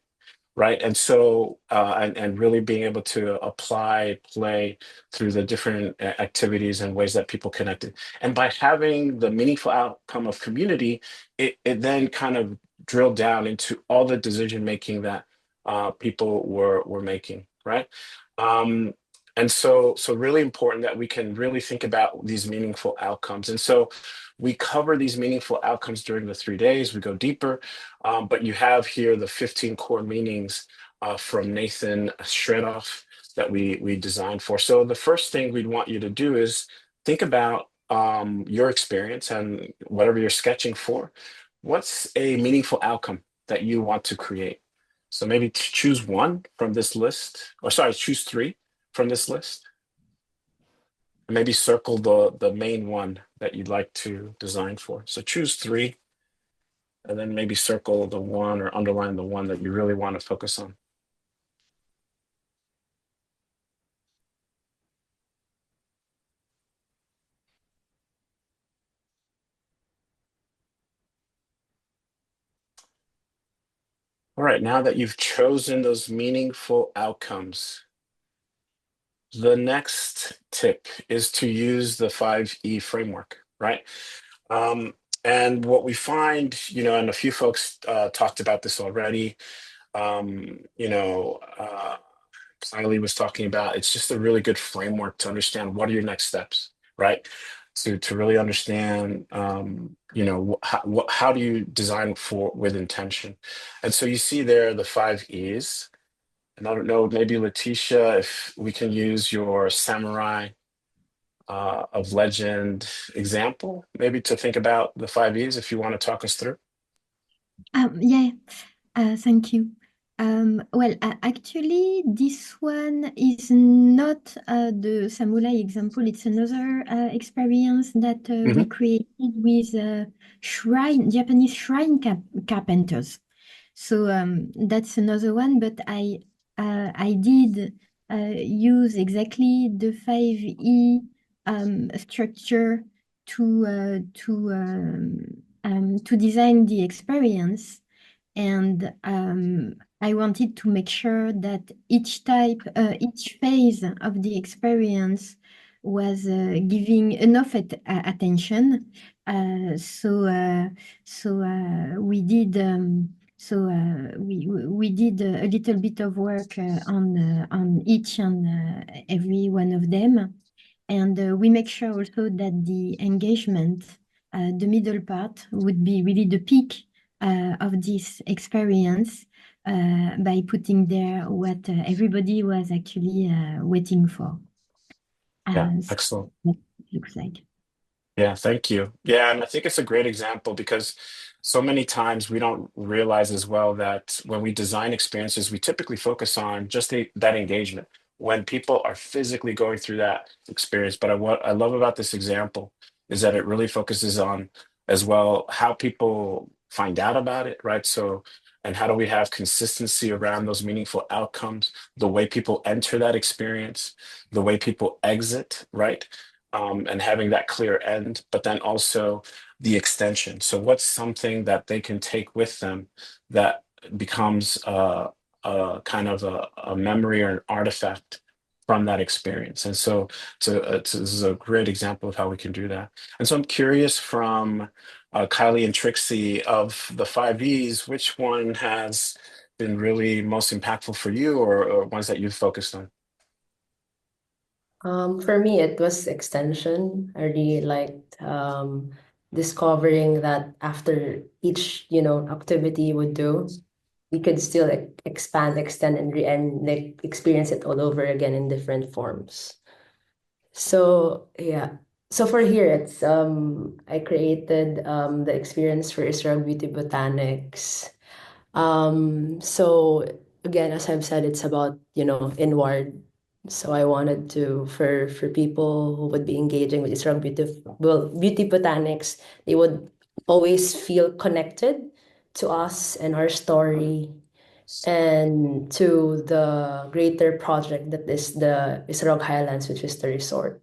Right. And so, and really being able to apply play through the different activities and ways that people connected. And by having the meaningful outcome of community, it then kind of drilled down into all the decision making that people were making. Right. Um, and so really important that we can really think about these meaningful outcomes. And so we cover these meaningful outcomes during the 3 days. We go deeper. But you have here the 15 core meanings from Nathan Shredoff that we designed for. So the first thing we'd want you to do is think about your experience and whatever you're sketching for. What's a meaningful outcome that you want to create? So maybe choose one from this list, or sorry, choose three from this list. And maybe circle the main one that you'd like to design for. So choose three, and then maybe circle the one or underline the one that you really want to focus on. All right, now that you've chosen those meaningful outcomes, the next tip is to use the 5E framework, right? And what we find, and a few folks talked about this already, Kylie was talking about, it's just a really good framework to understand what are your next steps, right? To really understand, how do you design with intention? And so you see there the 5 E's. And I don't know, maybe Letitia, if we can use your samurai of legend example, maybe to think about the 5 E's, if you want to talk us through. Yeah, thank you. Well, actually, this one is not the samurai example. It's another experience that we created with Japanese shrine carpenters. So that's another one, but I did use exactly the 5E structure to design the experience. And I wanted to make sure that each phase of the experience was giving enough attention. We did we did a little bit of work on each and every one of them, and we make sure also that the engagement, the middle part, would be really the peak of this experience by putting there what everybody was actually waiting for. Yeah, So excellent. what it looks like. Yeah, thank you. Yeah, and I think it's a great example because so many times we don't realize as well that when we design experiences, we typically focus on just that engagement when people are physically going through that experience. But what I love about this example is that it really focuses on as well how people find out about it, right? So, and how do we have consistency around those meaningful outcomes, the way people enter that experience, the way people exit, right? And having that clear end, but then also the extension. So, what's something that they can take with them that becomes a kind of a memory or an artifact from that experience? And so, this is a great example of how we can do that. And so, I'm curious from Kylie and Trixie of the 5Es, which one has been really most impactful for you, or ones that you've focused on? For me, it was extension. I really liked discovering that after each, activity you would do, we could still expand, extend, and like experience it all over again in different forms. So yeah. So for here, it's I created the experience for Israel Beauty Botanics. So again, as I've said, it's about, inward. So I wanted to for people who would be engaging with Israel Beauty Botanics, they would always feel connected to us and our story and to the greater project that is the Isarog Highlands, which is the resort.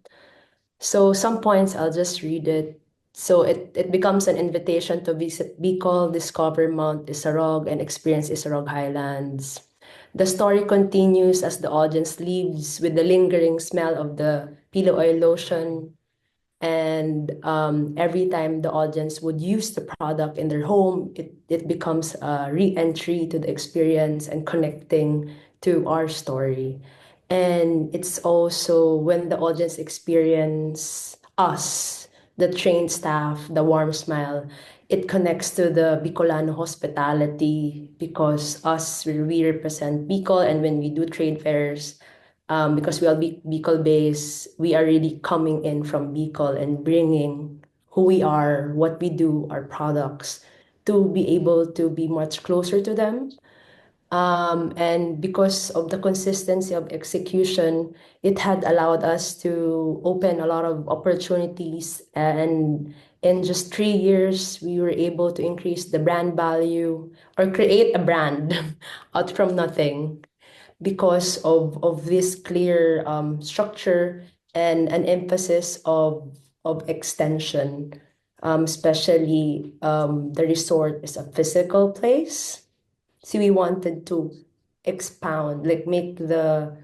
So some points I'll just read it. So it becomes an invitation to visit Bicol, discover Mount Isarog, and experience Isarog Highlands. The story continues as the audience leaves with the lingering smell of the pillow oil lotion, and every time the audience would use the product in their home, it becomes a re-entry to the experience and connecting to our story. And it's also when the audience experience us, the trained staff, the warm smile, it connects to the Bicolano hospitality because us, we represent Bicol, and when we do trade fairs, because we are Bicol based, we are really coming in from Bicol and bringing who we are, what we do, our products, to be able to be much closer to them. And because of the consistency of execution, it had allowed us to open a lot of opportunities. And in just 3 years, we were able to increase the brand value or create a brand out from nothing because of this clear structure and an emphasis of extension, especially the resort is a physical place. So we wanted to expound, like make the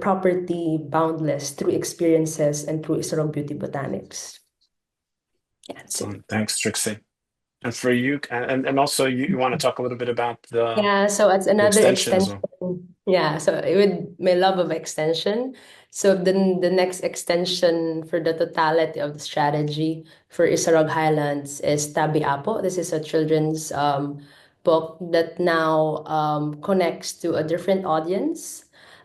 property boundless through experiences and through Isarog Beauty Botanics. Yeah, that's it. Excellent. Thanks, Trixie. And for you, and also you want to talk a little bit about Yeah, so it's the another extension as extension. well. Yeah, so with my love of extension. So then the next extension for the totality of the strategy for Isarog Highlands is Tabi Apo. This is a children's book that now connects to a different audience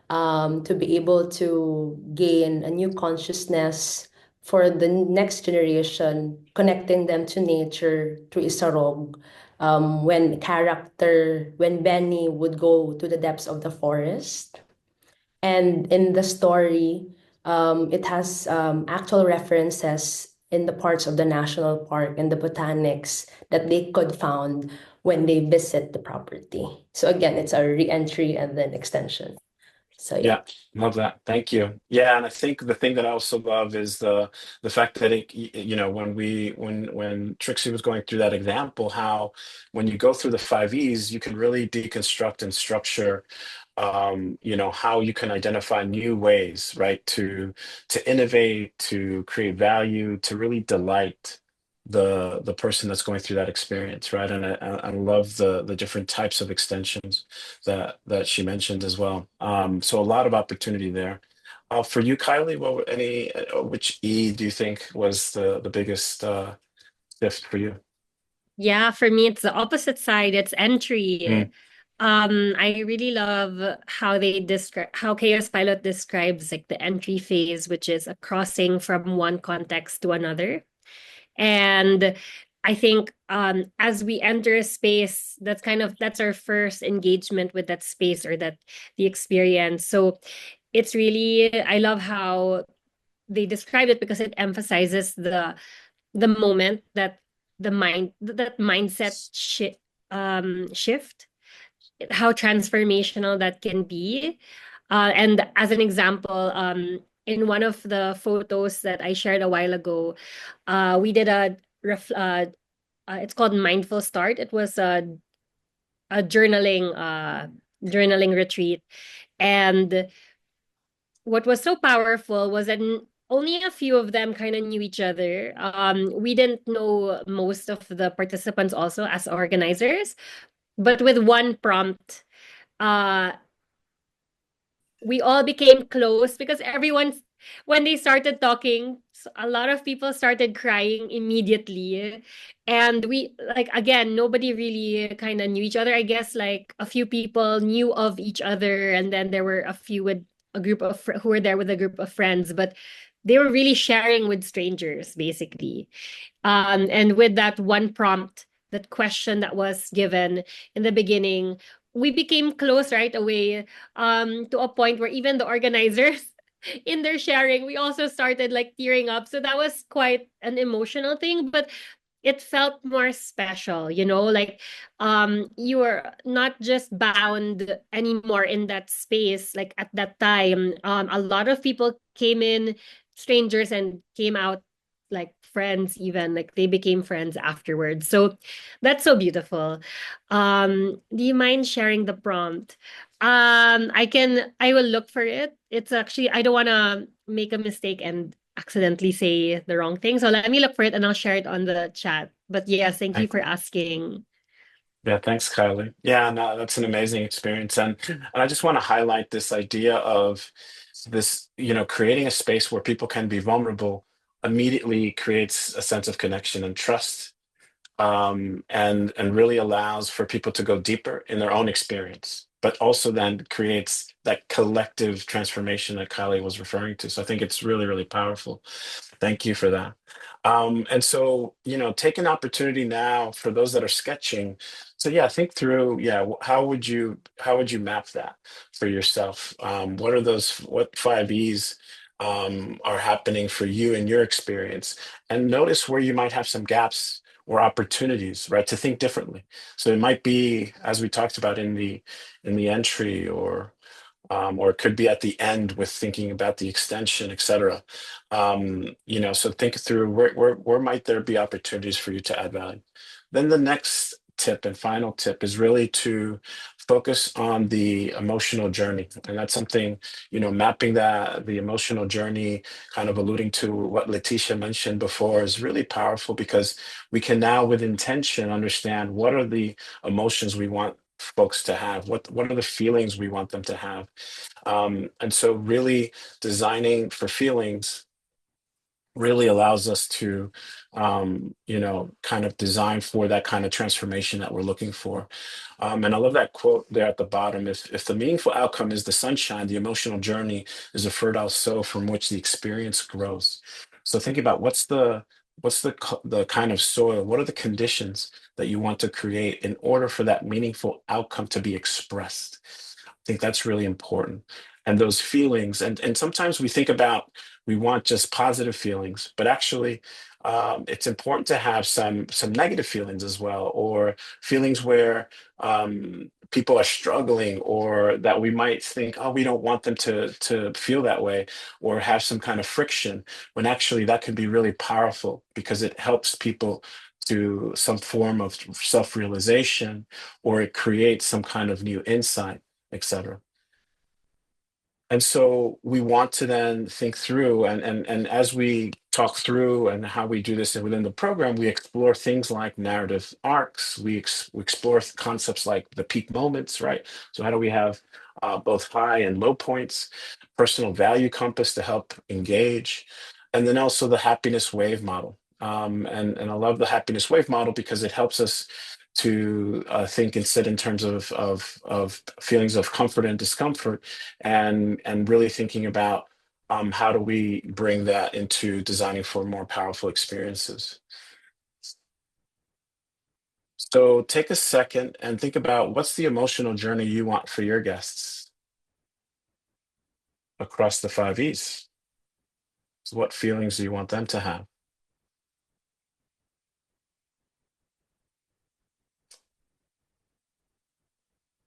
to be able to gain a new consciousness for the next generation, connecting them to nature through Isarog. When Benny would go to the depths of the forest, and in the story, it has actual references in the parts of the national park and the botanics that they could found when they visit the property. So again, it's a re-entry and then extension. So yeah. Yeah, love that. Thank you. Yeah, and I think the thing that I also love is the fact that when Trixie was going through that example, how when you go through the 5Es, you can really deconstruct and structure how you can identify new ways, right, to innovate, to create value, to really delight the person that's going through that experience, right? And I love the different types of extensions that she mentioned as well. So a lot of opportunity there. For you, Kylie, which E do you think was the biggest shift for you? Yeah, for me, it's the opposite side. It's entry. Mm, I really love how Kaospilot describes like the entry phase, which is a crossing from one context to another. And I think as we enter a space, that's our first engagement with that space or that the experience. So it's really, I love how they describe it because it emphasizes the moment that that mindset shift, how transformational that can be. And as an example, in one of the photos that I shared a while ago, we did it's called Mindful Start. It was a journaling retreat. And what was so powerful was that only a few of them kind of knew each other. We didn't know most of the participants also as organizers, but with one prompt, uh, we all became close because when they started talking, a lot of people started crying immediately. And we, like, again, nobody really kind of knew each other. I guess like a few people knew of each other, and then there were a few with a group of who were there with a group of friends, but they were really sharing with strangers, basically. And with that one prompt, that question that was given in the beginning, we became close right away, to a point where even the organizers in their sharing, we also started like tearing up. So that was quite an emotional thing, but it felt more special, like you were not just bound anymore in that space. Like at that time, a lot of people came in, strangers, and came out like friends, even like they became friends afterwards. So that's so beautiful. Do you mind sharing the prompt? I will look for it. It's actually, I don't want to make a mistake and accidentally say the wrong thing. So let me look for it and I'll share it on the chat. But yes, thank you for asking. Yeah, thanks, Kylie. Yeah, no, that's an amazing experience. And I just want to highlight this idea of this, creating a space where people can be vulnerable immediately creates a sense of connection and trust, and really allows for people to go deeper in their own experience, but also then creates that collective transformation that Kylie was referring to. So I think it's really, really powerful. Thank you for that. And so, take an opportunity now for those that are sketching. So yeah, think through, yeah, how would you map that for yourself? What 5 E's are happening for you in your experience? And notice where you might have some gaps or opportunities, right, to think differently. So it might be, as we talked about in the entry, or it could be at the end with thinking about the extension, et cetera. So think through where might there be opportunities for you to add value. Then the next tip and final tip is really to focus on the emotional journey. And that's something, mapping the emotional journey, kind of alluding to what Letitia mentioned before, is really powerful because we can now, with intention, understand what are the emotions we want folks to have, what are the feelings we want them to have. And so really designing for feelings really allows us to kind of design for that kind of transformation that we're looking for. And I love that quote there at the bottom: if the meaningful outcome is the sunshine, the emotional journey is a fertile soil from which the experience grows. So think about the kind of soil, what are the conditions that you want to create in order for that meaningful outcome to be expressed. I think that's really important. And those feelings, and sometimes we want just positive feelings, but actually it's important to have some negative feelings as well, or feelings where people are struggling, or that we might think, oh, we don't want them to feel that way, or have some kind of friction, when actually that can be really powerful because it helps people to some form of self-realization, or it creates some kind of new insight, etc. And so we want to then think through, and as we talk through and how we do this within the program, we explore things like narrative arcs. We explore concepts like the peak moments, right? So how do we have both high and low points, personal value compass to help engage, and then also the happiness wave model. And I love the happiness wave model because it helps us to think and sit in terms of feelings of comfort and discomfort, and really thinking about how do we bring that into designing for more powerful experiences. So take a second and think about what's the emotional journey you want for your guests across the 5 E's. So what feelings do you want them to have?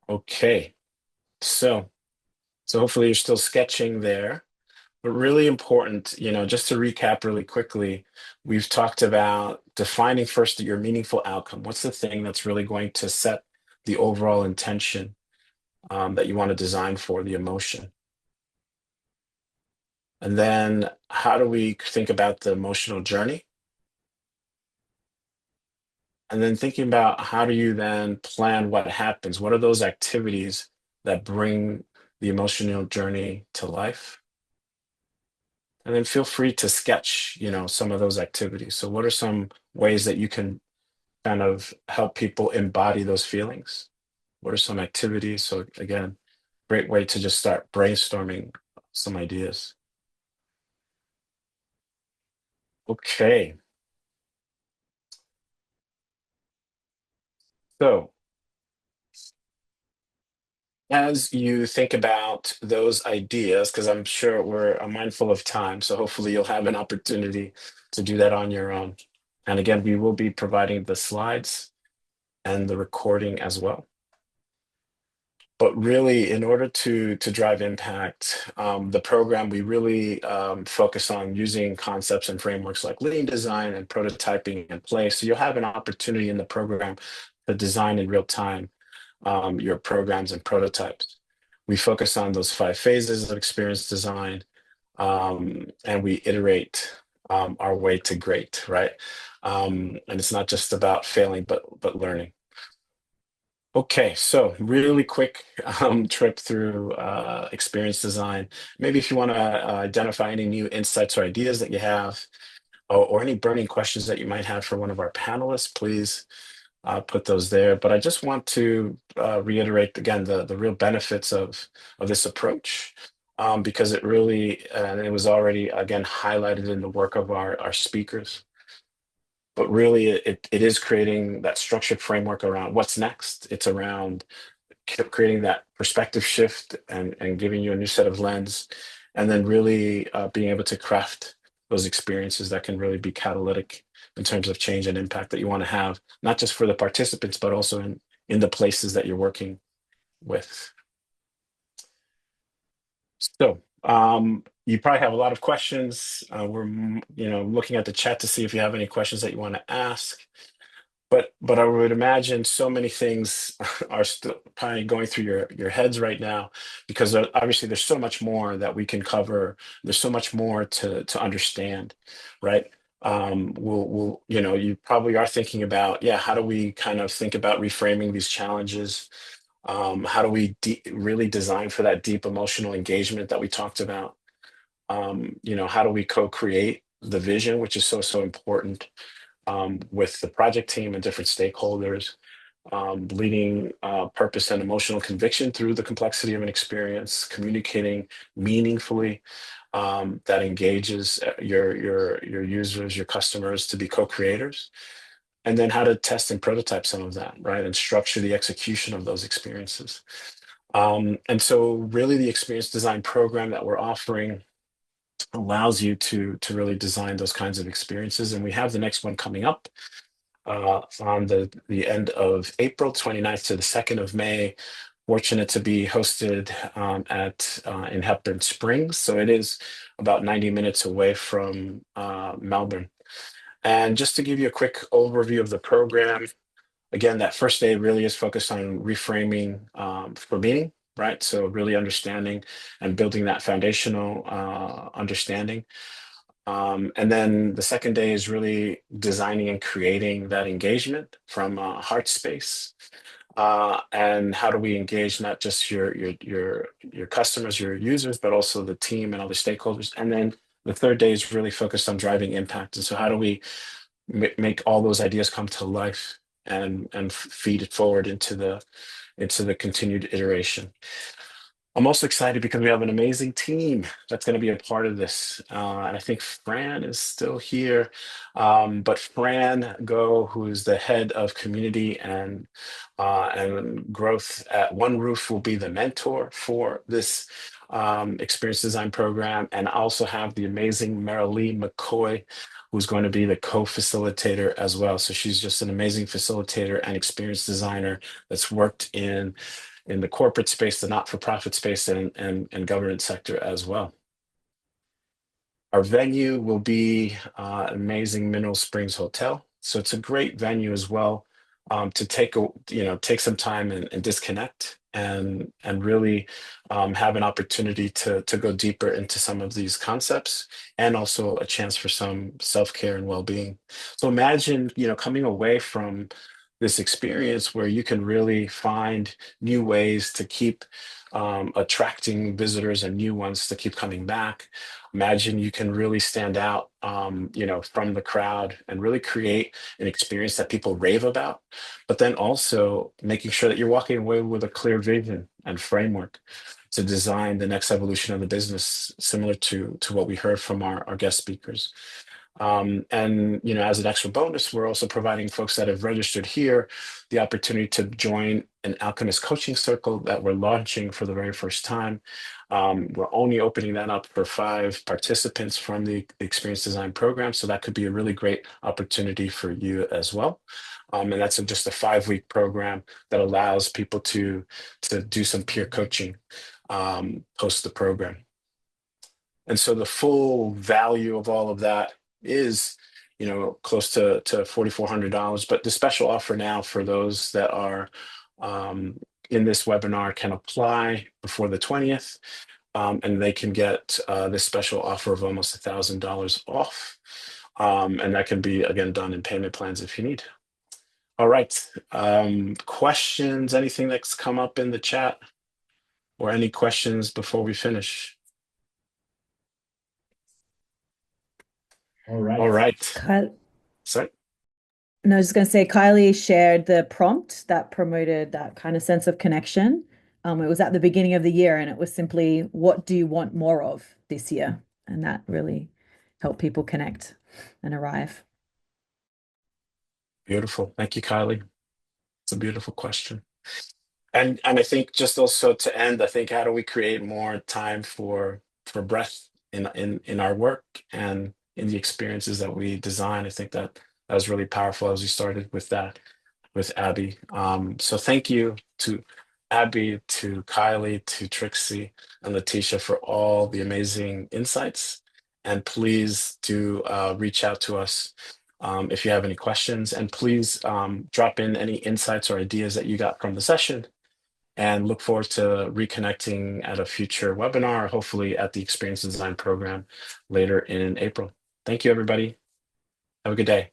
Okay, so hopefully you're still sketching there, but really important, just to recap really quickly, we've talked about defining first your meaningful outcome. What's the thing that's really going to set the overall intention that you want to design for the emotion? And then how do we think about the emotional journey? And then thinking about how do you then plan what happens? What are those activities that bring the emotional journey to life? And then feel free to sketch, some of those activities. So what are some ways that you can kind of help people embody those feelings? What are some activities? So again, great way to just start brainstorming some ideas. Okay. So as you think about those ideas, because I'm sure we're mindful of time, so hopefully you'll have an opportunity to do that on your own. And again, we will be providing the slides and the recording as well. But really, in order to drive impact, the program, we really focus on using concepts and frameworks like lean design and prototyping in place. So you'll have an opportunity in the program to design in real time your programs and prototypes. We focus on those 5 phases of experience design, and we iterate our way to great, right? And it's not just about failing, but learning. Okay, so really quick trip through experience design. Maybe if you want to identify any new insights or ideas that you have, or any burning questions that you might have for one of our panelists, please put those there. But I just want to reiterate again the real benefits of this approach, because it really, and it was already again highlighted in the work of our speakers. But really, it is creating that structured framework around what's next. It's around creating that perspective shift and giving you a new set of lens, and then really being able to craft those experiences that can really be catalytic in terms of change and impact that you want to have, not just for the participants, but also in the places that you're working with. So you probably have a lot of questions. We're looking at the chat to see if you have any questions that you want to ask. But I would imagine so many things are still probably going through your heads right now, because obviously there's so much more that we can cover. There's so much more to understand, right? You probably are thinking about, yeah, how do we kind of think about reframing these challenges? How do we really design for that deep emotional engagement that we talked about? How do we co-create the vision, which is so important, with the project team and different stakeholders, leading purpose and emotional conviction through the complexity of an experience, communicating meaningfully, that engages your users, your customers to be co-creators, and then how to test and prototype some of that, right, and structure the execution of those experiences. And so really the experience design program that we're offering allows you to really design those kinds of experiences. And we have the next one coming up on the end of April, 29th to the 2nd of May. Fortunate to be hosted in Hepburn Springs. So it is about 90 minutes away from Melbourne. And just to give you a quick overview of the program, again, that first day really is focused on reframing for meaning, right? So really understanding and building that foundational understanding. And then the second day is really designing and creating that engagement from heart space. And how do we engage not just your customers, your users, but also the team and other stakeholders. And then the third day is really focused on driving impact. And so how do we make all those ideas come to life and feed it forward into the continued iteration. I'm also excited because we have an amazing team that's going to be a part of this. And I think Fran is still here. But Fran Go, who is the head of community and growth at One Roof, will be the mentor for this experience design program. And I also have the amazing Marilee McCoy, who's going to be the co-facilitator as well. So she's just an amazing facilitator and experience designer that's worked in the corporate space, the not-for-profit space, and government sector as well. Our venue will be amazing Mineral Springs Hotel. So it's a great venue as well to take some time and disconnect and really have an opportunity to go deeper into some of these concepts, and also a chance for some self-care and well-being. So imagine, coming away from this experience where you can really find new ways to keep attracting visitors and new ones to keep coming back. Imagine you can really stand out, from the crowd and really create an experience that people rave about, but then also making sure that you're walking away with a clear vision and framework to design the next evolution of the business, similar to what we heard from our guest speakers. And as an extra bonus, we're also providing folks that have registered here the opportunity to join an Alchemist coaching circle that we're launching for the very first time. We're only opening that up for 5 participants from the experience design program, so that could be a really great opportunity for you as well. And that's just a 5-week program that allows people to do some peer coaching post the program. And so the full value of all of that is, close to $4,400. But the special offer now for those that are in this webinar can apply before the 20th, and they can get this special offer of almost $1,000 off. And that can be, again, done in payment plans if you need. All right. Questions, anything that's come up in the chat, or any questions before we finish? All right. Sorry. No, I was just going to say, Kylie shared the prompt that promoted that kind of sense of connection. It was at the beginning of the year, and it was simply, what do you want more of this year? And that really helped people connect and arrive. Beautiful. Thank you, Kylie. It's a beautiful question. And I think, just also to end, I think, how do we create more time for breath in our work and in the experiences that we design? I think that was really powerful as we started with that with Abby. So thank you to Abby, to Kylie, to Trixie, and Letitia for all the amazing insights. And please do reach out to us if you have any questions. And please drop in any insights or ideas that you got from the session. And look forward to reconnecting at a future webinar, hopefully at the Experience Design program later in April. Thank you, everybody. Have a good day.